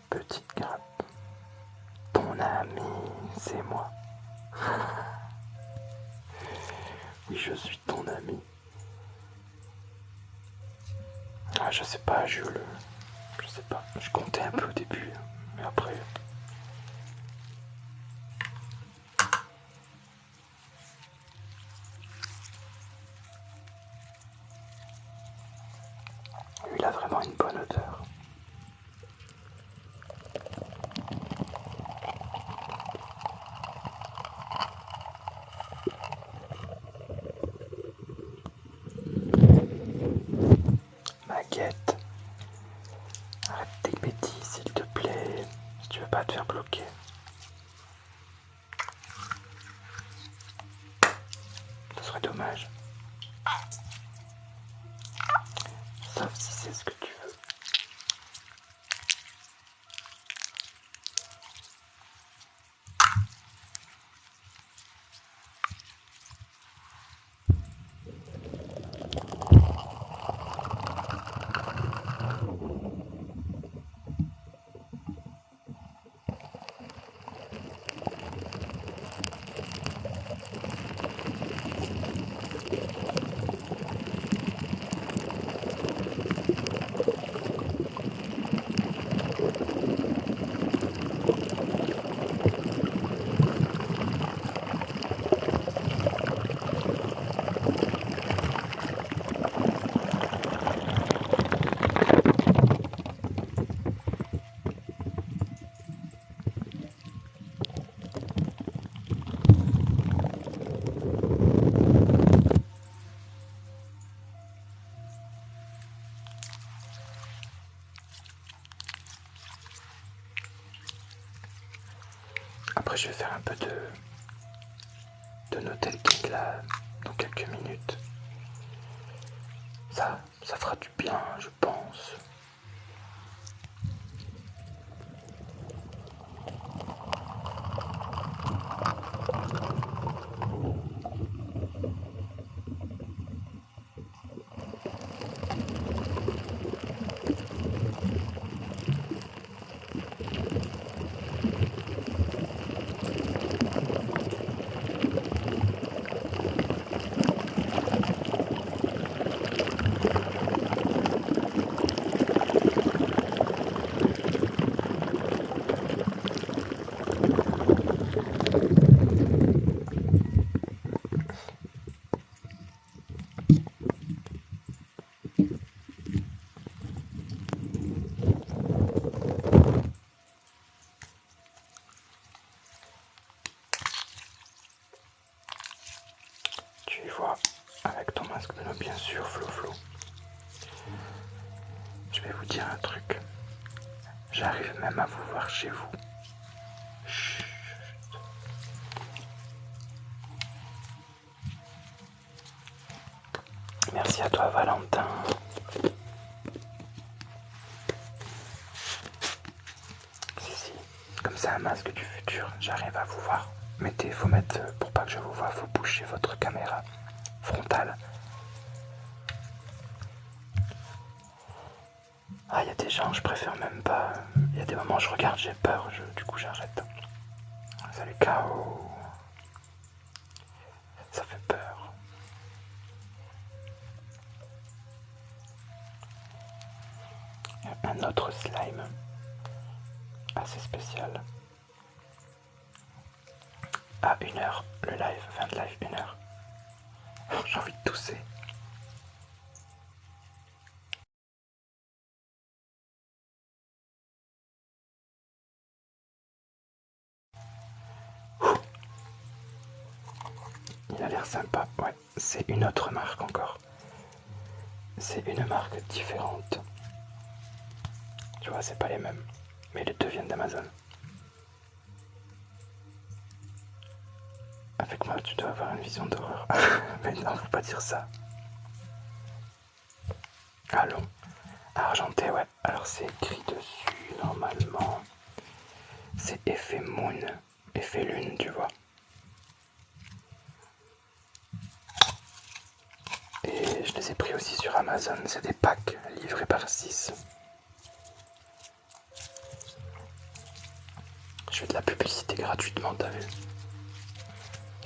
S1: Petite grappe. Ton ami, c'est moi. Oui, je suis ton ami. Ah, je sais pas, je sais pas. Je comptais un peu au début, mais après. Il a vraiment une bonne odeur. Maguette, arrête tes bêtises s'il te plaît, si tu veux pas te faire bloquer. Ce serait dommage. Sauf si c'est ce que tu veux. Après je vais faire un peu de no-taking là dans quelques minutes. Ça fera du bien, je pense. Tu y vois avec ton masque de l'eau, bien sûr, Flo Flo. Je vais vous dire un truc. J'arrive même à vous voir chez vous. Chut. Merci à toi, Valentin. Si, comme c'est un masque du futur, j'arrive à vous voir. faut mettre, pour pas que je vous vois, faut bouger votre caméra frontale. Ah, il y a des gens, je préfère même pas. Il y a des moments, je regarde, j'ai peur, du coup j'arrête. Salut KO. Ça fait peur. Un autre slime. Assez spécial. À 1 heure, le live, fin de live, 1 heure. J'ai envie de tousser. Il a l'air sympa, ouais. C'est une autre marque encore. C'est une marque différente. Tu vois, c'est pas les mêmes. Mais les deux viennent d'Amazon. Avec moi, tu dois avoir une vision d'horreur. Mais non, faut pas dire ça. Allons. Argenté, ouais. Alors c'est écrit dessus, normalement. C'est effet moon. Effet lune, tu vois. Et je les ai pris aussi sur Amazon. C'est des packs livrés par 6. Je fais de la publicité gratuitement, t'as vu?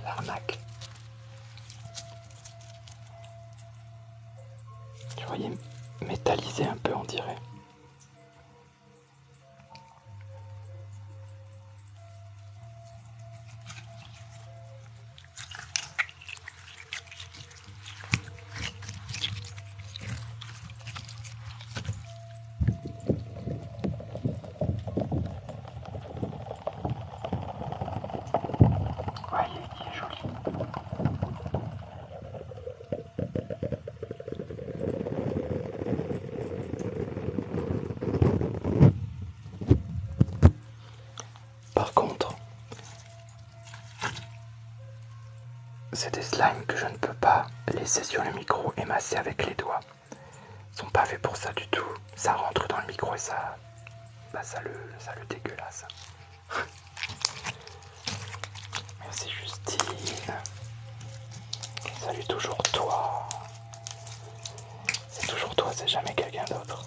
S1: L'arnaque. Tu voyais métallisé un peu, on dirait. Ouais, il est joli. Par contre, c'est des slimes que je ne peux pas laisser sur le micro et masser avec les doigts. Ils sont pas faits pour ça du tout. Ça rentre dans le micro et ça, bah ça le dégueulasse. Merci Justine. Salut toujours toi. C'est toujours toi, c'est jamais quelqu'un d'autre.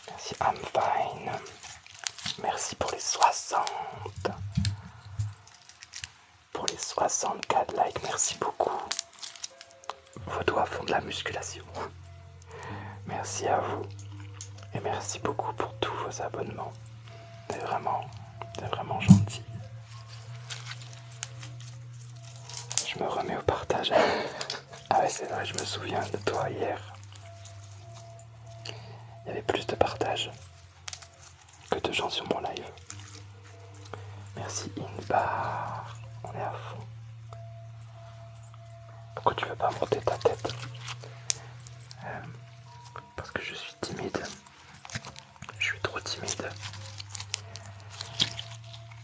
S1: Merci I'm fine. Merci pour les 60. Pour les 64 likes, merci beaucoup. Vos doigts font de la musculation. Merci à vous. Et merci beaucoup pour tous vos abonnements. C'est vraiment gentil. Je me remets au partage. Ah ouais, c'est vrai, je me souviens de toi hier. Il y avait plus de partage que de gens sur mon live. Merci Inbar. On est à fond. Pourquoi tu veux pas monter ta tête? Parce que je suis timide. Je suis trop timide.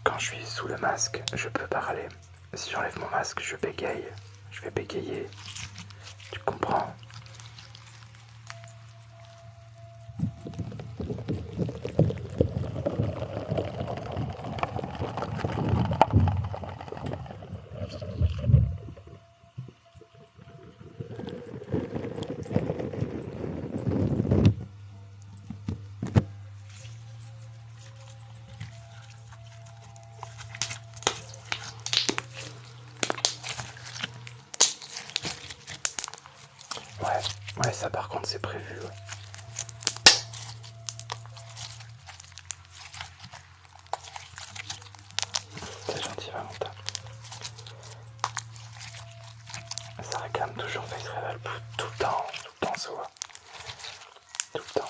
S1: Quand je suis sous le masque, je peux parler. Si j'enlève mon masque, je bégaye. Je vais bégayer. Tu comprends? Ouais, ça par contre c'est prévu. Ouais. C'est gentil Valentin. Ça réclame toujours Face Reveal tout le temps, ça va. Tout le temps.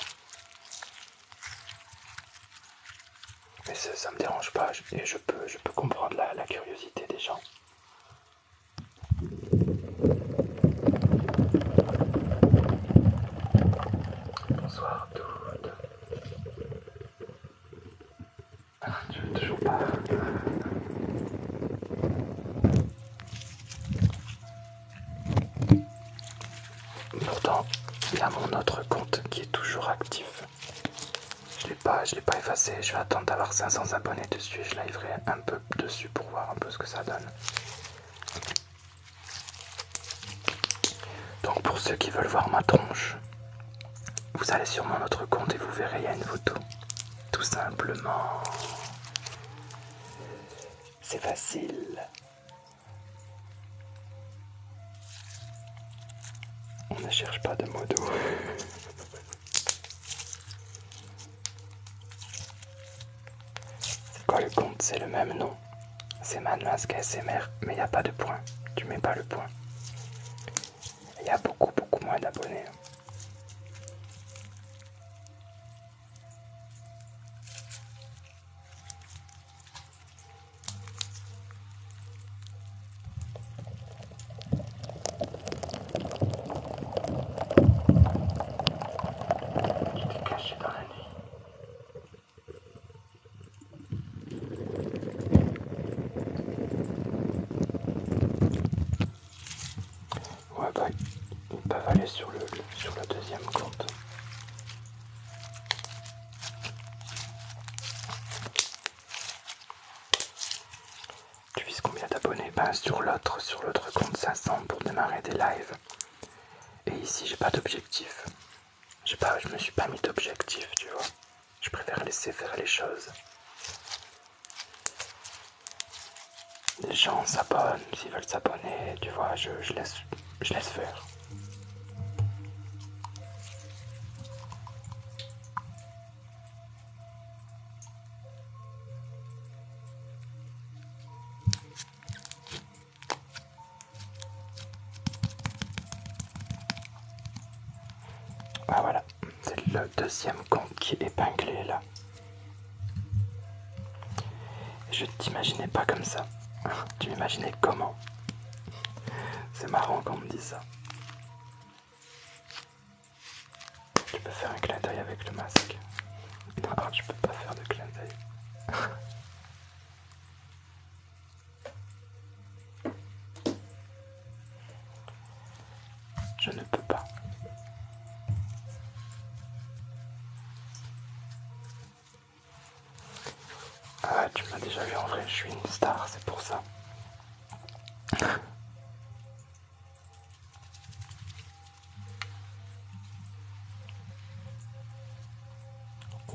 S1: Mais ça me dérange pas, et je peux comprendre la curiosité des gens. Pourtant, il y a mon autre compte qui est toujours actif. Je l'ai pas effacé. Je vais attendre d'avoir 500 abonnés dessus et je liverai un peu dessus pour voir un peu ce que ça donne. Donc pour ceux qui veulent voir ma tronche, vous allez sur mon autre compte et vous verrez, il y a une photo. Tout simplement. C'est facile. On ne cherche pas de modo. C'est quoi le compte? C'est le même nom. C'est Manmasque ASMR, mais il n'y a pas de point. Tu mets pas le point. Il y a beaucoup moins d'abonnés. Tu t'es caché dans la nuit. Ouais bah ils peuvent aller sur le deuxième compte. Tu vises combien d'abonnés? Ben sur l'autre compte 500 pour démarrer des lives. Et ici j'ai pas d'objectif. Je me suis pas mis d'objectif, tu vois. Je préfère laisser faire les choses. Les gens s'abonnent s'ils veulent s'abonner, tu vois, je laisse faire. Ah voilà, c'est le deuxième compte qui est épinglé là. Je t'imaginais pas comme ça. Tu m'imaginais comment? C'est marrant qu'on me dise ça. Tu peux faire un clin d'œil avec le masque. Non, je peux pas faire de clin d'œil. Je ne peux pas. Ah, tu m'as déjà vu en vrai, je suis une star, c'est pour ça.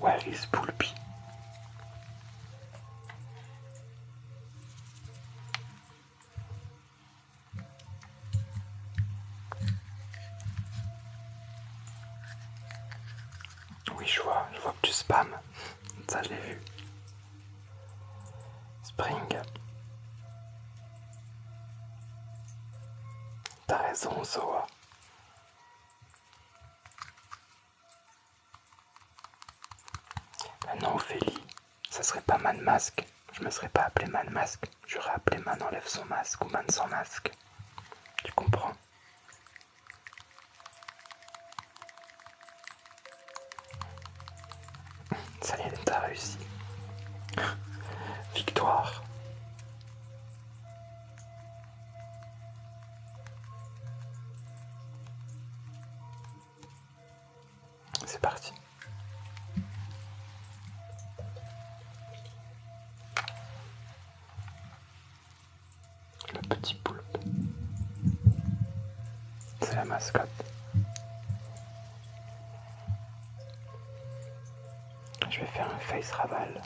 S1: Where is Poulpi? Oui, je vois que tu spams. Ça, je l'ai vu. Spring. T'as raison, Zoa. Non, Ophélie, ça serait pas Man Masque. Je me serais pas appelé Man Masque. J'aurais appelé Man enlève son masque ou Man sans masque. Tu comprends? Ça y est, t'as réussi. Victoire. C'est parti. Le petit poulpe. C'est la mascotte. Je vais faire un face raval.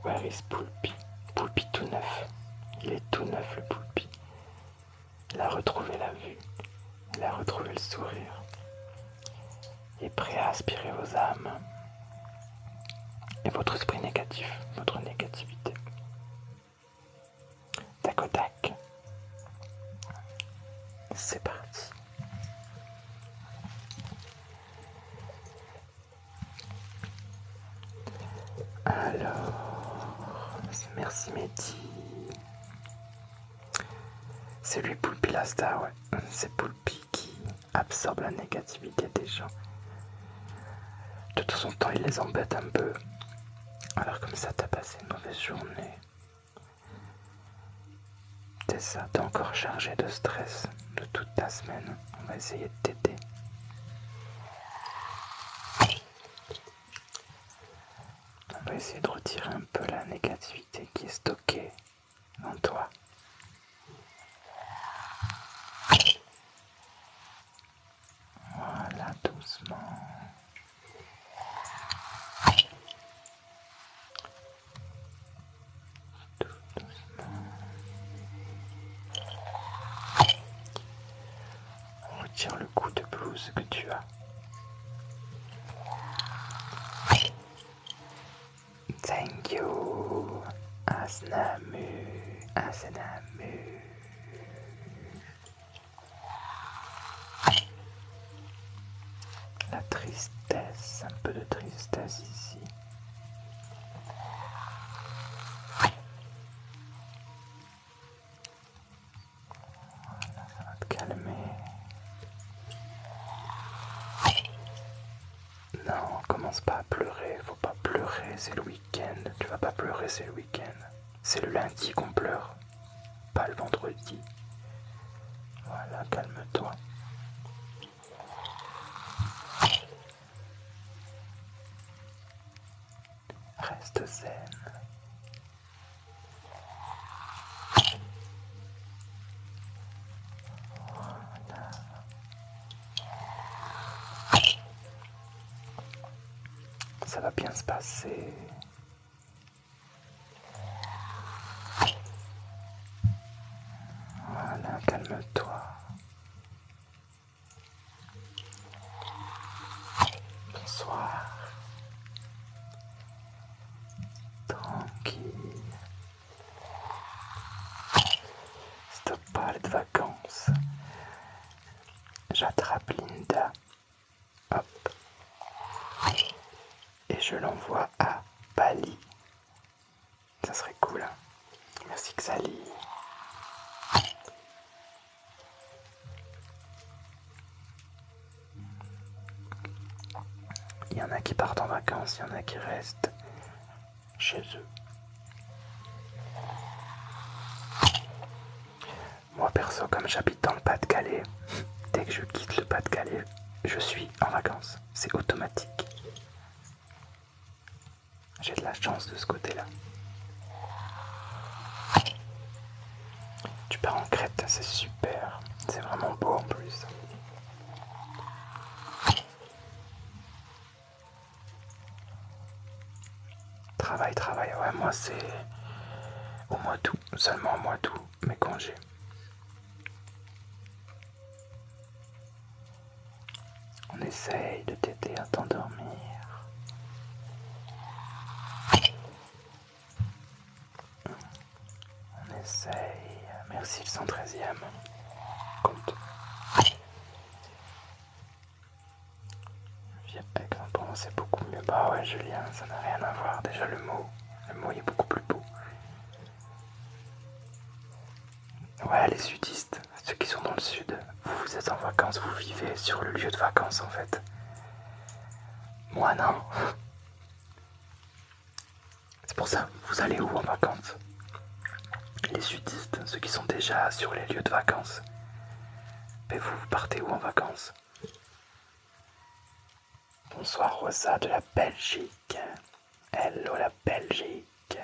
S1: Where is Poulpi? Poulpi tout neuf. Il est tout neuf le Poulpi. Il a retrouvé la vue. Il a retrouvé le sourire. Il est prêt à aspirer vos âmes. Et votre esprit négatif, votre négativité. Tac au tac. C'est parti. Alors, merci Mehdi. C'est lui Poulpi la star, ouais. C'est Poulpi qui absorbe la négativité des gens. De temps en temps, il les embête un peu. Alors comme ça, t'as passé une mauvaise journée. C'est ça, t'es encore chargé de stress de toute ta semaine. On va essayer de t'aider. On va essayer de retirer un peu la négativité qui est stockée en toi. Voilà, doucement. On retire le coup de blues que tu as. Thank you, Asnamu, Asnamu. La tristesse, un peu de tristesse ici. Voilà, ça va te calmer. Non, commence pas à pleurer, faut pas pleurer, c'est le week-end. Tu vas pas pleurer, c'est le week-end. C'est le lundi qu'on pleure, pas le vendredi. Voilà, calme-toi. Reste zen. Voilà. Ça va bien se passer. Voilà, calme-toi. Bonsoir. Tranquille. Si t'as pas de vacances, j'attrape Linda. Hop. Et je l'envoie à Bali. Ça serait cool, hein. Merci Xali. Il y en a qui partent en vacances, il y en a qui restent chez eux. Moi perso, comme j'habite dans le Pas-de-Calais, dès que je quitte le Pas-de-Calais, je suis en vacances. C'est automatique. J'ai de la chance de ce côté-là. Tu pars en Crète, c'est super. C'est vraiment beau en plus. Travail, ouais, moi c'est au mois d'août, seulement au mois d'août, mes congés. On essaye de t'aider à t'endormir. On essaye. Merci le 113e. Compte. Viens avec un bon, c'est beaucoup mieux. Bah ouais, Julien, ça n'a rien à voir. Déjà le mot est beaucoup plus beau. Ouais, les sudistes, ceux qui sont dans le sud, vous êtes en vacances, vous vivez sur le lieu de vacances en fait. Moi non. C'est pour ça, vous allez où en vacances? Les sudistes, ceux qui sont déjà sur les lieux de vacances. Mais vous partez où en vacances? Bonsoir Rosa de la Belgique. Hello la Belgique.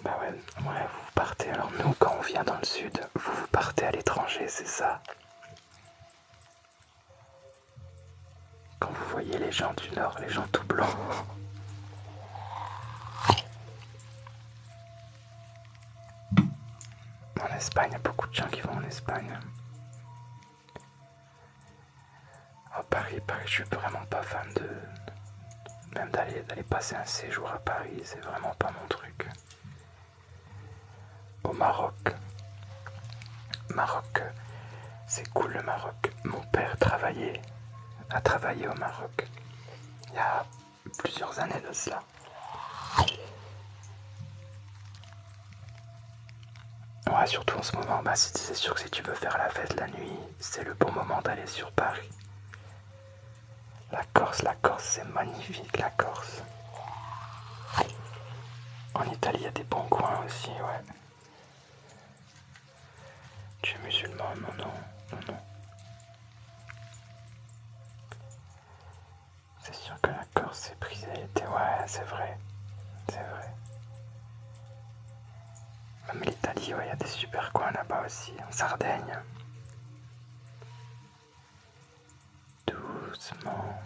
S1: Bah ouais, vous partez. Alors nous, quand on vient dans le sud, vous partez à l'étranger, c'est ça? Quand vous voyez les gens du nord, les gens tout blancs. En Espagne, il y a beaucoup de gens qui vont en Espagne. Oh, Paris, je suis vraiment pas fan de... Même d'aller passer un séjour à Paris, c'est vraiment pas mon truc. Au Maroc. Maroc, c'est cool le Maroc. Mon père a travaillé au Maroc. Il y a plusieurs années de cela. Ouais, surtout en ce moment, bah c'est sûr que si tu veux faire la fête la nuit, c'est le bon moment d'aller sur Paris. La Corse, c'est magnifique, la Corse. En Italie, il y a des bons coins aussi, ouais. Tu es musulman? Non, non, non, non. C'est sûr que la Corse est prisée. Ouais, c'est vrai, c'est vrai. Même l'Italie, ouais, il y a des super coins là-bas aussi. En Sardaigne. Doucement.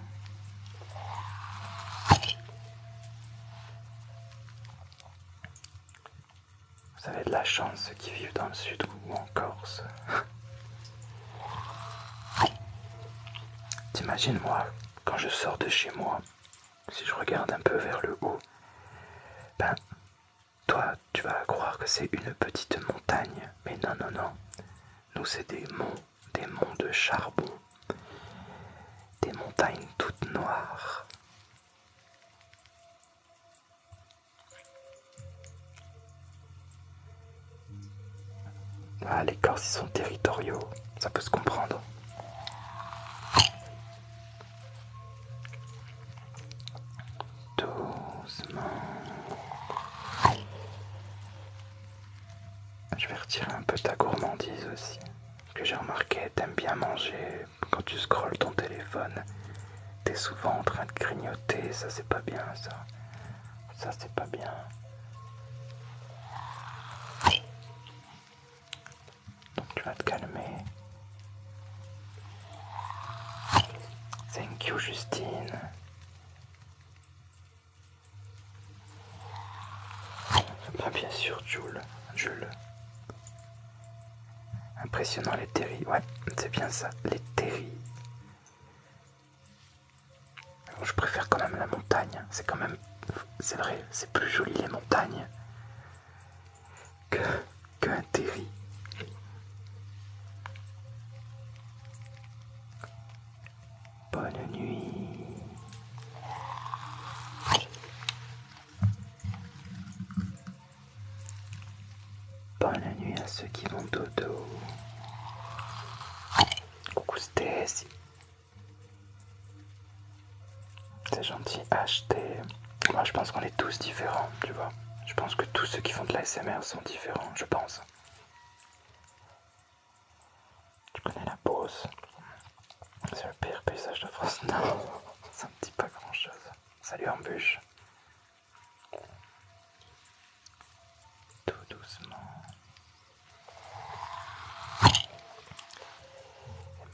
S1: Vous avez de la chance, ceux qui vivent dans le sud ou en Corse. T'imagines, moi, quand je sors de chez moi, si je regarde un peu vers le haut, ben, toi, tu vas croire que c'est une petite montagne. Mais non, non, non. Nous, c'est des monts de charbon, des montagnes toutes noires. Ah, les Corses, ils sont territoriaux, ça peut se comprendre. Doucement. Je vais retirer un peu ta gourmandise aussi. Parce que j'ai remarqué, t'aimes bien manger. Quand tu scrolles ton téléphone, t'es souvent en train de grignoter. Ça, c'est pas bien, ça. Ça, c'est pas bien. Donc, tu vas te calmer. Thank you, Justine. Bah, bien sûr, Jules. Impressionnant les terris. Ouais, c'est bien ça, les terris. Bon, je préfère quand même la montagne. C'est quand même, c'est vrai, c'est plus joli les montagnes que qu'un terri. Bonne nuit. Bonne nuit à ceux qui vont dodo. Coucou Stacy. C'est gentil, acheter. Moi je pense qu'on est tous différents, tu vois. Je pense que tous ceux qui font de la SMR sont différents, je pense. Tu connais la pause? C'est le pire paysage de France. Non, ça me dit pas grand chose. Salut Embûche. Tout doucement. Et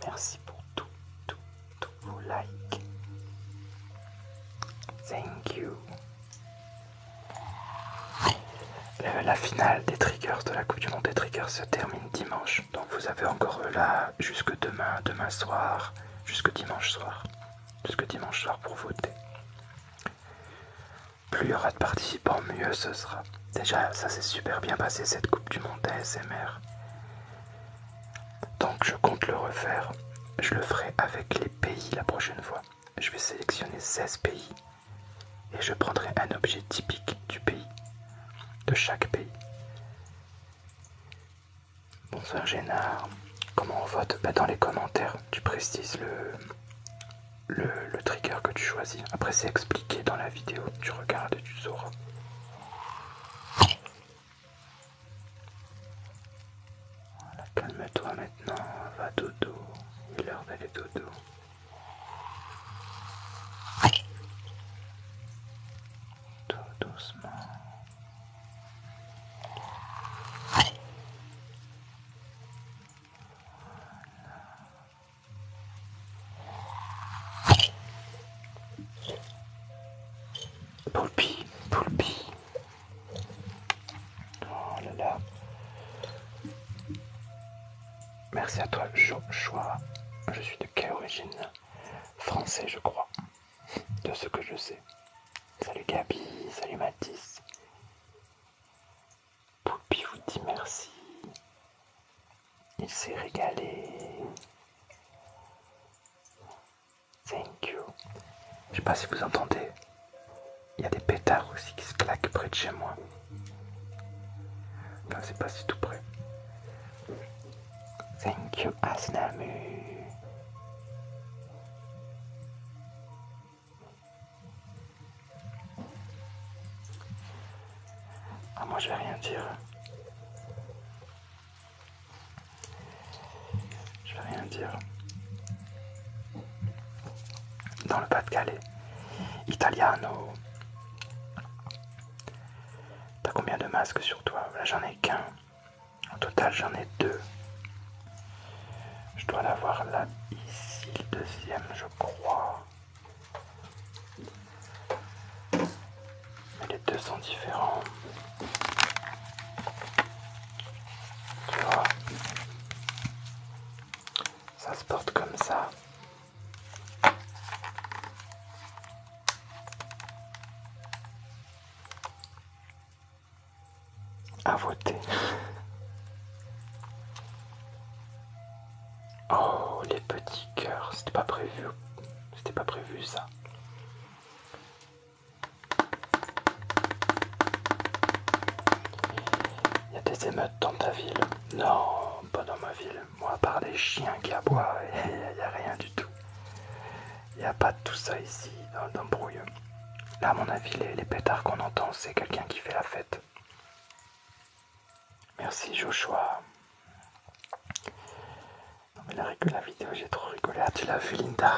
S1: merci pour tous vos likes. Thank you. La finale des triggers de la Coupe du Monde des triggers se termine dimanche. Donc vous avez encore là jusque demain soir, jusque dimanche soir. Jusque dimanche soir pour voter. Plus il y aura de participants, mieux ce sera. Déjà, ça s'est super bien passé cette Coupe du Monde ASMR. Donc je compte le refaire. Je le ferai avec les pays la prochaine fois. Je vais sélectionner 16 pays et je prendrai un objet typique du pays, de chaque pays. Bonsoir Génard. Comment on vote? Dans les commentaires, tu précises le trigger que tu choisis. Après c'est expliqué dans la vidéo, tu regardes et tu sauras. Voilà, calme-toi maintenant, va dodo. Il est l'heure d'aller dodo. Tout doucement. Poulpi, Poulpi. Oh là là. Merci à toi, Joshua. Je suis de quelle origine? Français, je crois. De ce que je sais. Salut Gabi, salut Mathis. Poulpi vous dit merci. Il s'est régalé. Thank you. Je sais pas si vous entendez. Il y a des pétards aussi qui se claquent près de chez moi. Enfin, c'est pas si tout près. Thank you, Asnamu. Ah, moi je vais rien dire. Je vais rien dire. Dans le Pas-de-Calais. Italiano. T'as combien de masques sur toi? Là j'en ai qu'un. Au total j'en ai deux. Je dois l'avoir là, ici, le deuxième je crois. Mais les deux sont différents. Tu vois, ça se porte comme ça. À voter. Oh, les petits cœurs, c'était pas prévu. C'était pas prévu ça. Il y a des émeutes dans ta ville? Non, pas dans ma ville. Moi, à part des chiens qui aboient, il n'y a rien du tout. Il n'y a pas de tout ça ici, dans le brouilleux. Là, à mon avis, les pétards qu'on entend, c'est quelqu'un qui fait la fête. Merci Joshua. Non mais la vidéo, j'ai trop rigolé. Ah, tu l'as vu, Linda?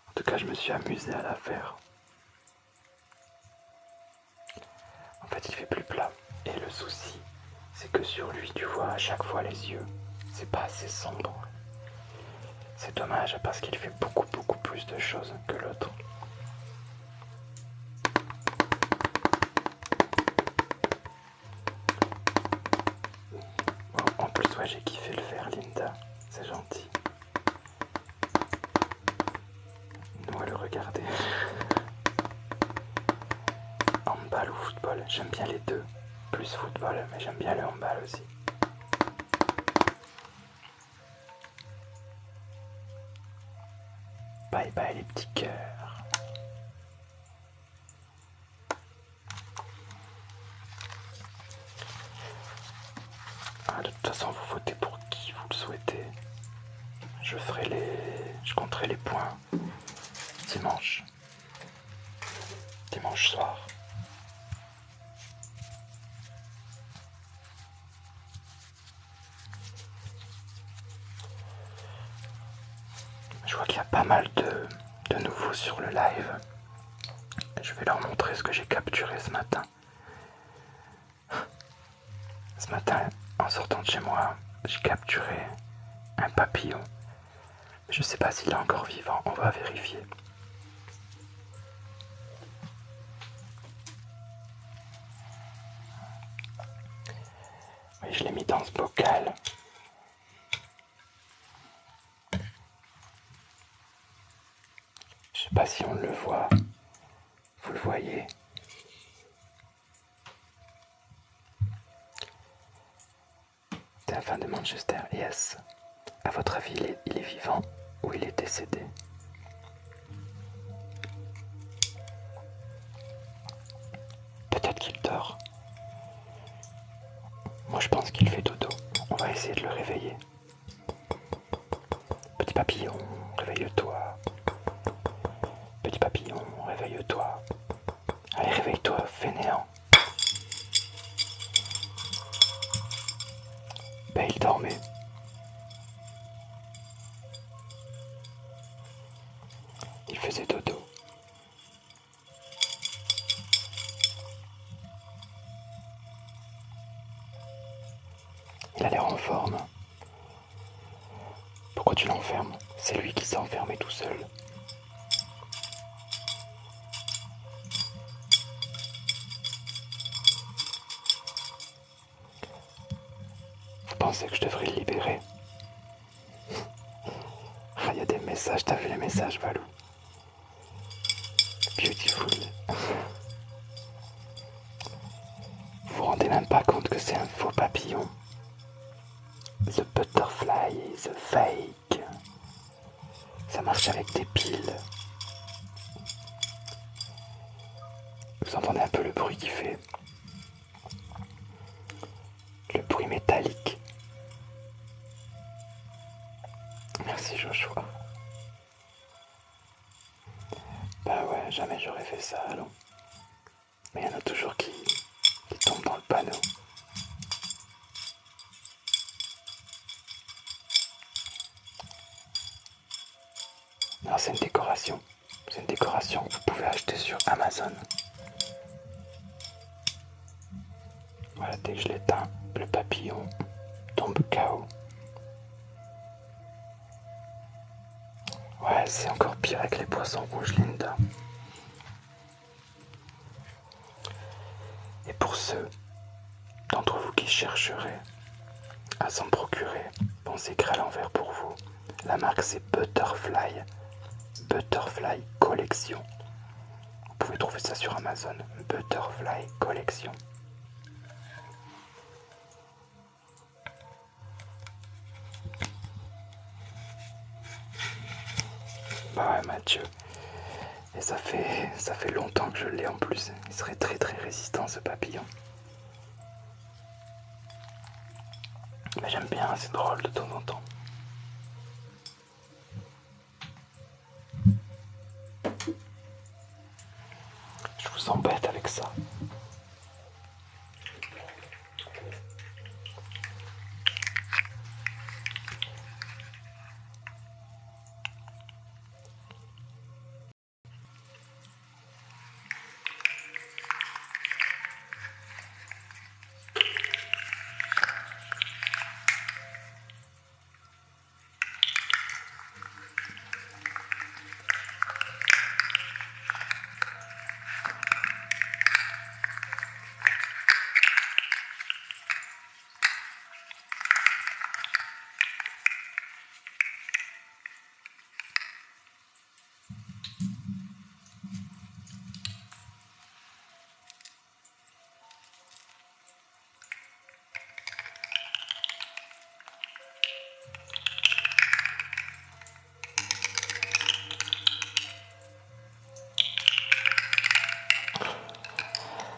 S1: En tout cas, je me suis amusé à la faire. En fait, il fait plus plat. Et le souci, c'est que sur lui, tu vois à chaque fois les yeux. C'est pas assez sombre. C'est dommage parce qu'il fait beaucoup plus de choses que l'autre. Bon, en plus, ouais, j'ai kiffé le faire, Linda. C'est gentil. On va le regarder. Handball ou football, j'aime bien les deux. Plus football, mais j'aime bien le handball aussi. Bye bye les petits cœurs. Ah, de toute façon, vous votez pour qui vous le souhaitez. Je compterai les points dimanche. Dimanche soir. Je vois qu'il y a pas mal de nouveaux sur le live. Je vais leur montrer ce que j'ai capturé ce matin. Ce matin, en sortant de chez moi, j'ai capturé un papillon. Je sais pas s'il est encore vivant, on va vérifier. Oui, je l'ai mis dans ce bocal. Je sais pas si on le voit. Vous le voyez? C'est la fin de Manchester, yes. À votre avis, il est vivant ou il est décédé? Peut-être qu'il dort. Moi je pense qu'il fait dodo. On va essayer de le réveiller. Petit papillon, réveille-toi. Petit papillon, réveille-toi. Allez, réveille-toi, fainéant. Ben, il dormait. Il faisait dodo. Il a l'air en forme. Pourquoi tu l'enfermes? C'est lui qui s'est enfermé tout seul. Vous pensez que je devrais le libérer? Ah, il y a des messages, t'as vu les messages, Valou? Beautiful. Vous vous rendez même pas compte que c'est un faux papillon? The butterfly is a fake. Ça marche avec des piles. Vous entendez un peu le bruit qu'il fait? Le bruit métallique. Merci Joshua. Bah ouais. Jamais j'aurais fait ça, allons. Mais il y en a toujours qui tombent dans le panneau. Non, c'est une décoration. C'est une décoration que vous pouvez acheter sur Amazon. Voilà, dès que je l'éteins, le papillon tombe KO. Ouais, c'est encore pire avec les poissons rouges, Linda. Et pour ceux d'entre vous qui chercheraient à s'en procurer, bon, c'est écrit à l'envers pour vous. La marque c'est Butterfly. Butterfly Collection. Vous pouvez trouver ça sur Amazon. Butterfly Collection. Bah ouais, Mathieu. Et ça fait longtemps que je l'ai en plus. Il serait très très résistant ce papillon. Mais j'aime bien, c'est drôle de temps en temps. Je vous embête avec ça.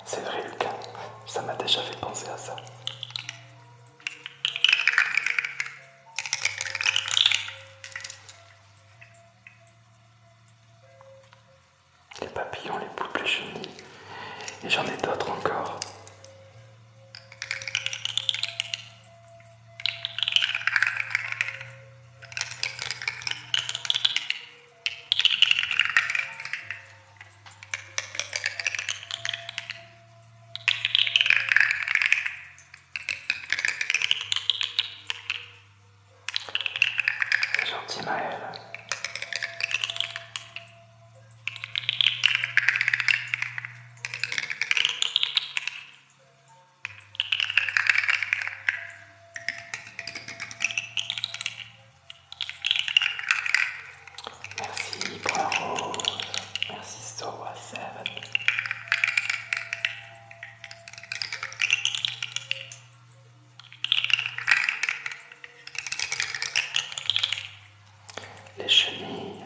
S1: C'est vrai, Lucas, ça m'a déjà fait penser à ça. Les papillons, les poulpes, les chenilles. Et j'en ai d'autres encore. C'est gentil, Maël. Merci pour la rose. Merci Soa7. Les chenilles.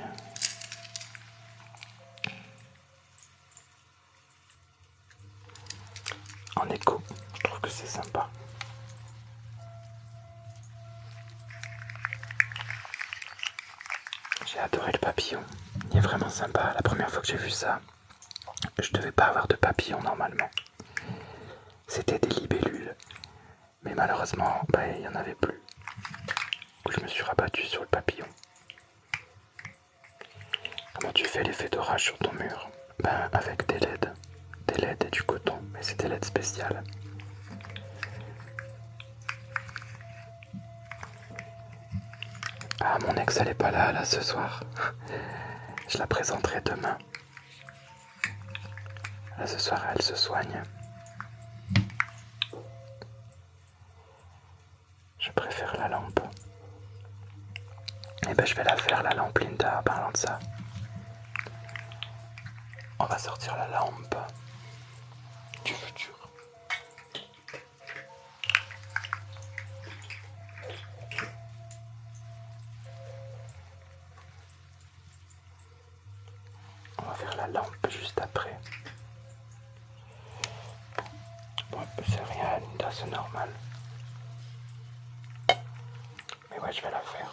S1: En écho, je trouve que c'est sympa. J'ai adoré le papillon. Il est vraiment sympa. La première fois que j'ai vu ça, je devais pas avoir de papillon normalement. C'était des libellules. Mais malheureusement, il n'y en avait plus. Je me suis rabattu sur le papillon. Comment tu fais l'effet d'orage sur ton mur? Avec des LED. Des LED et du coton, mais c'est des LED spéciales. Ah, mon ex, elle est pas là ce soir. Je la présenterai demain. Là, ce soir, elle se soigne. Je préfère la lampe. Eh ben, je vais la faire, la lampe, Linda, en parlant de ça. On va sortir la lampe du futur. On va faire la lampe juste après. Bon, c'est rien, Linda, c'est normal. Mais ouais, je vais la faire.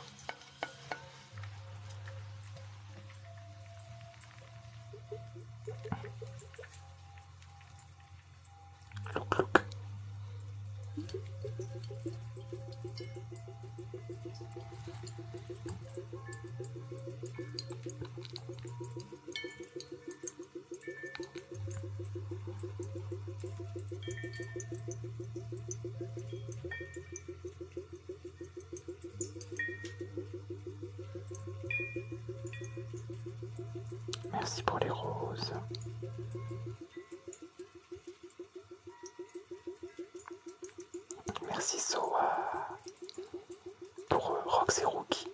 S1: Look, look. Merci pour les roses. Merci Soa pour Rox et Rookie.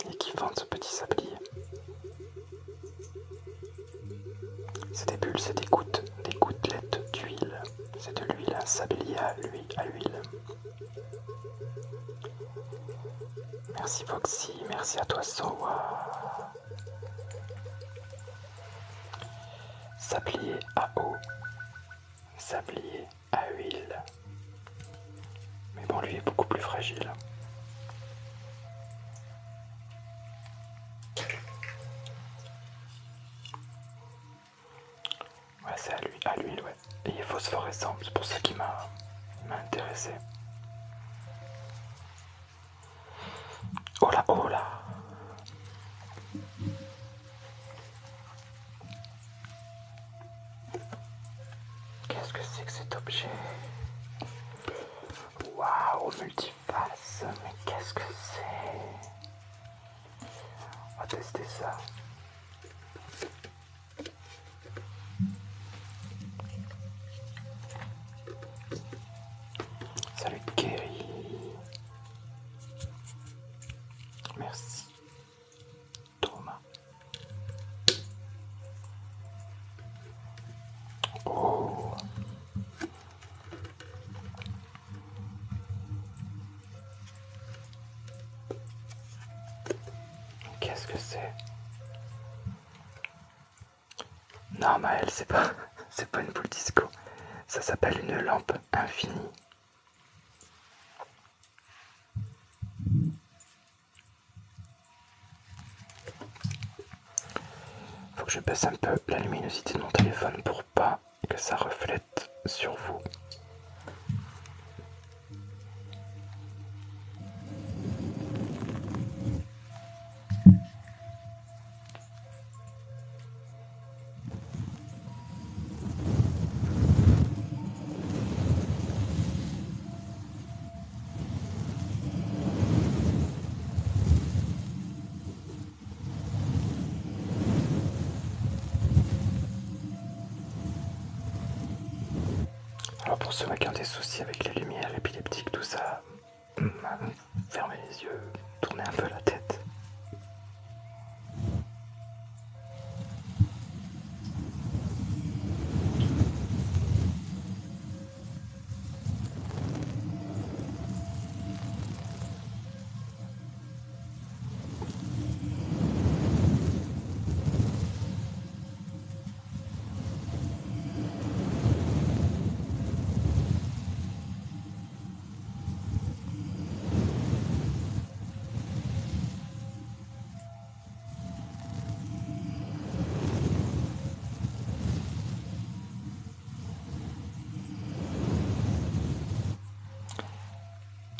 S1: Et qui vend ce petit sablier. C'est des bulles, c'est des gouttelettes d'huile. C'est de l'huile, un sablier à l'huile. Merci Foxy, merci à toi Soa. Sablier à eau, sablier à huile. Mais bon, lui est beaucoup plus fragile. Ouais, c'est à l'huile, ouais. Et il est phosphorescent, c'est pour ça qu'il m'a intéressé. Oh là, oh là. Qu'est-ce que c'est que cet objet? Waouh, multiface, mais qu'est-ce que c'est? On va tester ça. Salut Kerry. Merci Thomas. Oh. Qu'est-ce que c'est? Non Maël, c'est pas une boule disco. Ça s'appelle une lampe infinie. Faut que je baisse un peu la luminosité de mon téléphone pour pas que ça reflète sur vous. Alors pour ceux qui ont des soucis avec les lumières épileptiques, tout ça, fermez les yeux, tournez un peu la tête.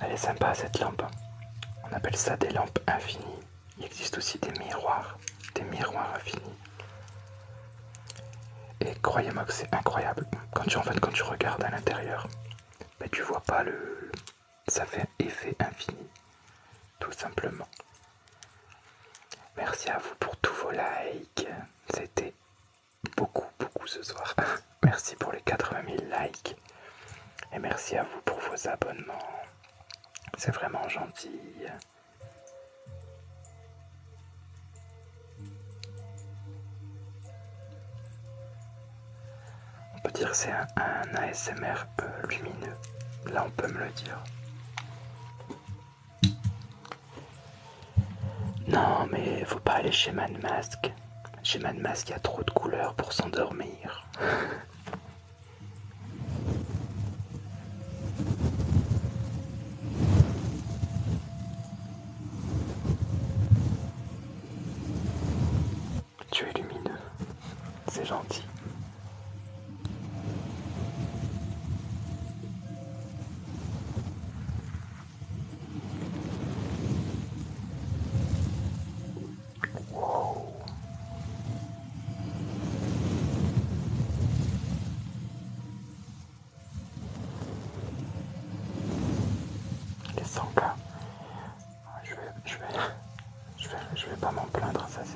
S1: Elle est sympa cette lampe. On appelle ça des lampes infinies. Il existe aussi des miroirs infinis. Et croyez-moi que c'est incroyable. Quand tu regardes à l'intérieur, mais tu vois pas ça fait effet infini, tout simplement. Merci à vous pour tous vos likes. C'était beaucoup ce soir. Merci pour les 80 000 likes. Et merci à vous pour vos abonnements. C'est vraiment gentil. On peut dire que c'est un ASMR lumineux. Là, on peut me le dire. Non, mais faut pas aller chez Manmask. Chez Manmask, il y a trop de couleurs pour s'endormir.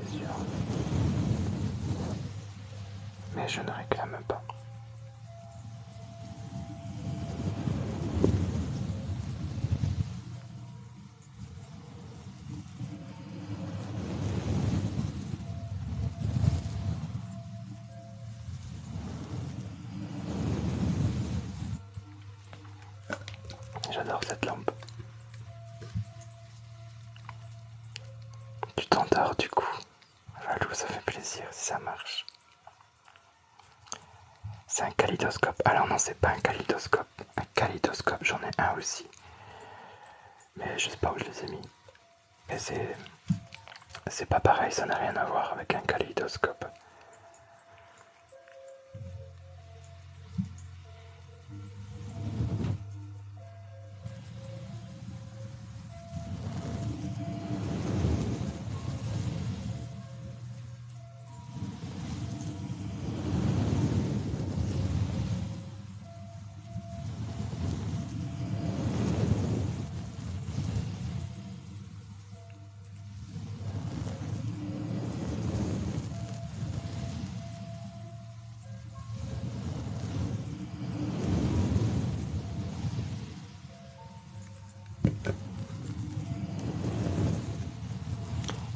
S1: c'est sûr. Mais je ne réclame pas. J'adore cette lampe. Tu t'endors du coup. Valou, ça fait plaisir si ça marche. C'est un kaléidoscope. Alors non, c'est pas un kaléidoscope. Un kaléidoscope, j'en ai un aussi. Mais je sais pas où je les ai mis. Mais c'est pas pareil, ça n'a rien à voir avec un kaléidoscope.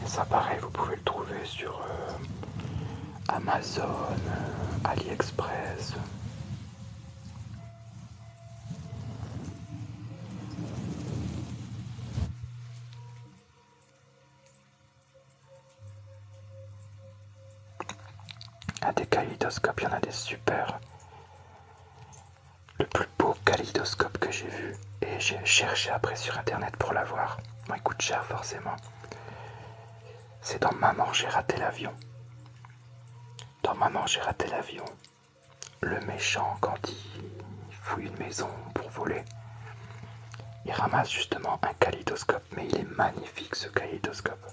S1: Et ça pareil, vous pouvez le trouver sur Amazon, AliExpress. Ah, des kaléidoscopes, il y en a des super. Le plus beau kaléidoscope que j'ai vu, et j'ai cherché après sur internet pour l'avoir. Bon, il coûte cher forcément. C'est dans Maman, j'ai raté l'avion. Dans Maman, j'ai raté l'avion, le méchant, quand il fouille une maison pour voler, il ramasse justement un kaléidoscope, mais il est magnifique ce kaléidoscope.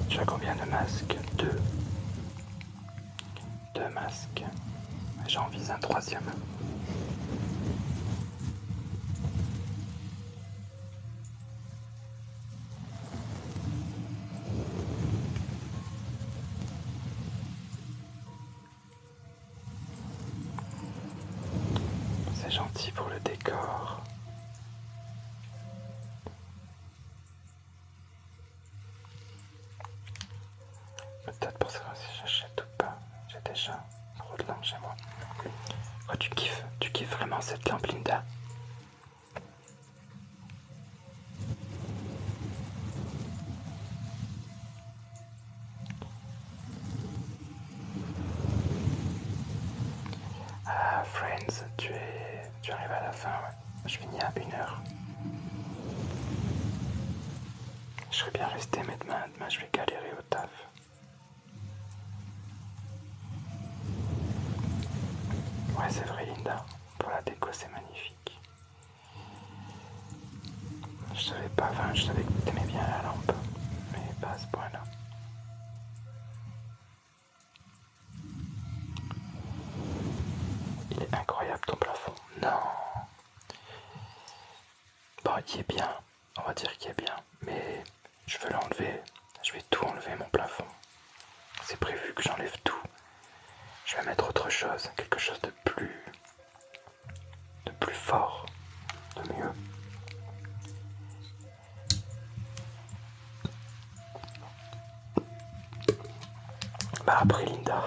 S1: Tu as combien de masques? Deux. Deux masques. J'en vise un troisième. C'est gentil pour le décor. Peut-être pour savoir si j'achète ou pas. J'ai déjà trop de lampes chez moi. Oh, tu kiffes vraiment cette lampe, Linda? Ah, Friends, tu arrives à la fin, ouais. Je finis à 1 heure. Je serais bien resté, mais demain je vais galérer au taf. Ouais, c'est vrai, Linda. Pour la déco, c'est magnifique. Je savais pas, enfin, je savais que t'aimais bien la lampe, mais pas à ce point-là. Il est incroyable ton plafond. Non. Bon, il est bien. On va dire qu'il est bien, mais je veux l'enlever. Je vais tout enlever mon plafond. C'est prévu que j'enlève tout. Je vais mettre autre chose, quelque chose de plus fort, de mieux. Bah après Linda,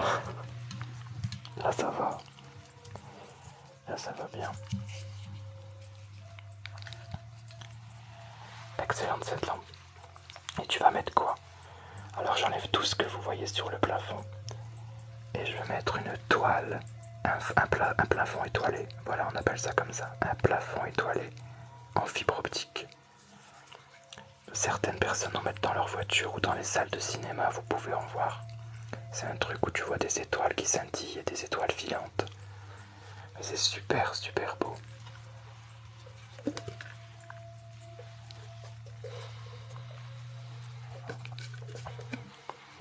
S1: là ça va. Là ça va bien. Excellente cette lampe. Et tu vas mettre quoi? Alors j'enlève tout ce que vous voyez sur le plafond. Et je vais mettre une toile un plafond étoilé. Voilà, on appelle ça comme ça, un plafond étoilé en fibre optique. Certaines personnes en mettent dans leur voiture ou dans les salles de cinéma, vous pouvez en voir. C'est un truc où tu vois des étoiles qui scintillent et des étoiles filantes. C'est super, super beau.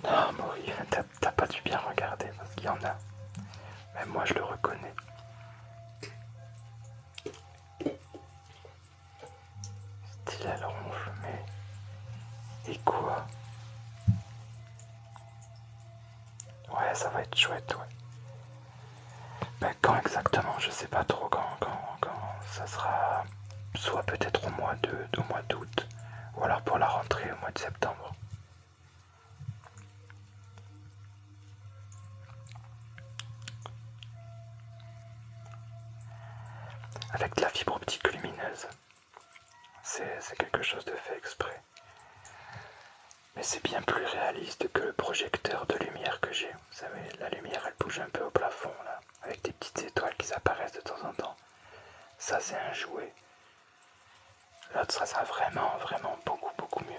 S1: Non, Maury, t'as pas dû bien regarder parce qu'il y en a. Même moi, je le reconnais. Style elle ronfle, mais... Et quoi? Ouais, ça va être chouette, ouais. Ben, quand exactement, je sais pas trop quand ça sera. Soit peut-être au mois d'août, ou alors pour la rentrée au mois de septembre. Avec de la fibre optique lumineuse. C'est quelque chose de fait exprès. Mais c'est bien plus réaliste que le projecteur de lumière que j'ai. Vous savez, la lumière elle bouge un peu au plafond là, avec des petites étoiles qui apparaissent de temps en temps. Ça c'est un jouet. L'autre ça sera vraiment, vraiment beaucoup, beaucoup mieux.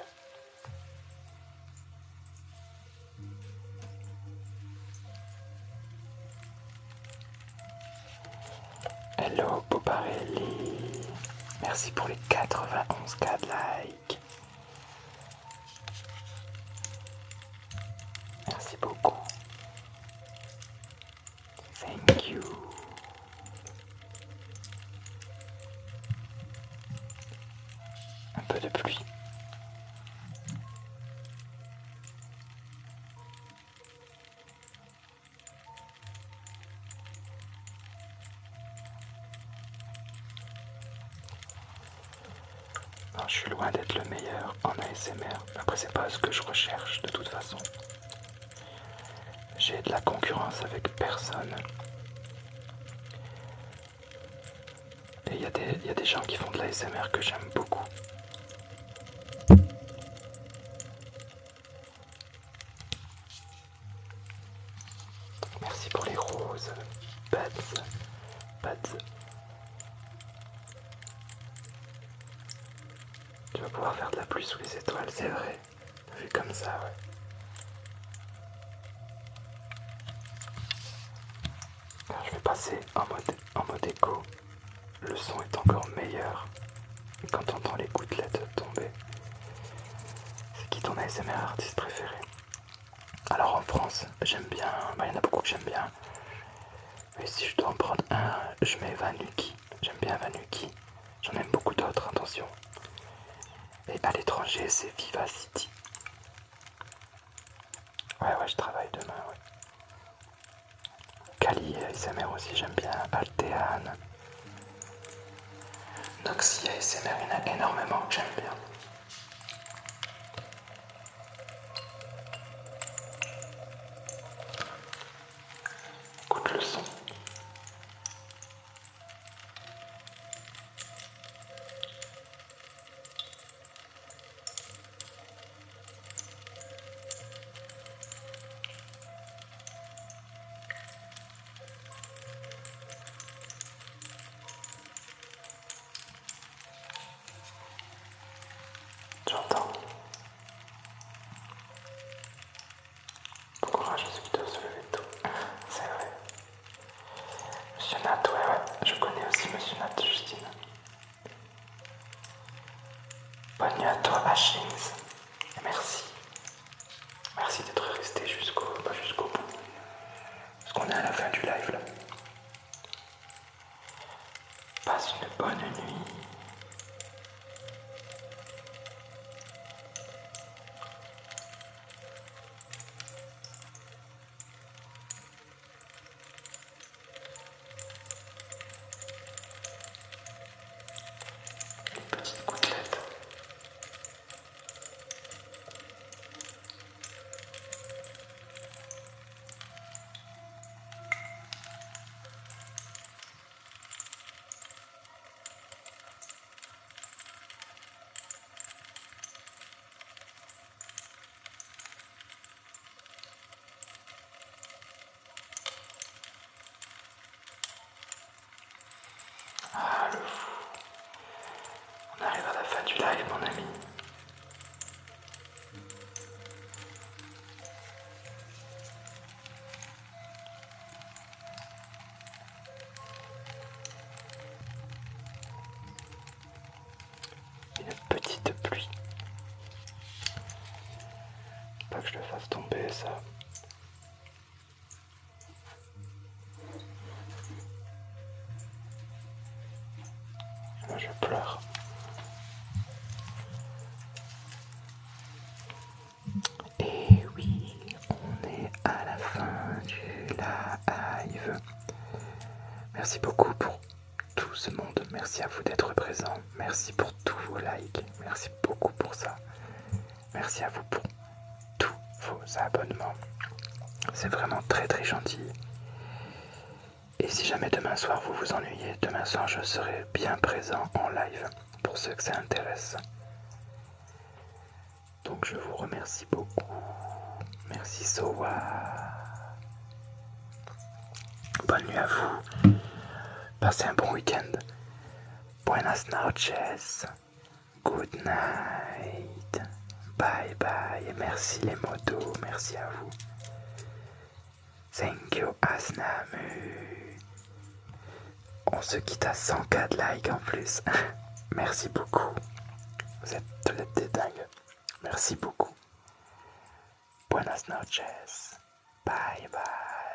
S1: Hello Bobarelli. Merci pour les 91K de like. Merci beaucoup. Thank you. Un peu de pluie. Non, je suis loin d'être le meilleur en ASMR. Après, c'est pas ce que je recherche de toute façon. J'ai de la concurrence avec personne. Et il y a des gens qui font de l'ASMR que j'aime beaucoup. Merci pour les roses. Pads. Tu vas pouvoir faire de la pluie sous les étoiles, c'est vrai. Vu comme ça, ouais. Alors, je vais passer en mode écho. Le son est encore meilleur. Et quand on entend les gouttelettes tomber, c'est qui ton ASMR artiste préféré? Alors en France, j'aime bien, il y en a beaucoup que j'aime bien. Mais si je dois en prendre un, je mets Vanuki. J'aime bien Vanuki. J'en aime beaucoup d'autres, attention. Et à l'étranger, c'est Vivacity. Ouais, je travaille demain, ouais. Kali ASMR aussi, j'aime bien. Altean. Noxy ASMR, il y en a énormément que j'aime bien. Écoute le son. Pas que je le fasse tomber ça. Moi je pleure. Et oui, on est à la fin du live. Merci beaucoup pour tout ce monde. Merci à vous d'être présents. Merci pour tous vos likes. Merci beaucoup pour ça. Merci à vous pour tous vos abonnements. C'est vraiment très très gentil. Et si jamais demain soir vous vous ennuyez, demain soir je serai bien présent en live pour ceux que ça intéresse. Donc je vous remercie beaucoup. Merci Sowa. Bonne nuit à vous. Passez un bon week-end. Buenas noches. Good night. Bye bye. Et merci les motos. Merci à vous. Thank you Asnamu. On se quitte à 100K de likes en plus. Merci beaucoup. Vous êtes des dingues. Merci beaucoup. Buenas noches. Bye bye.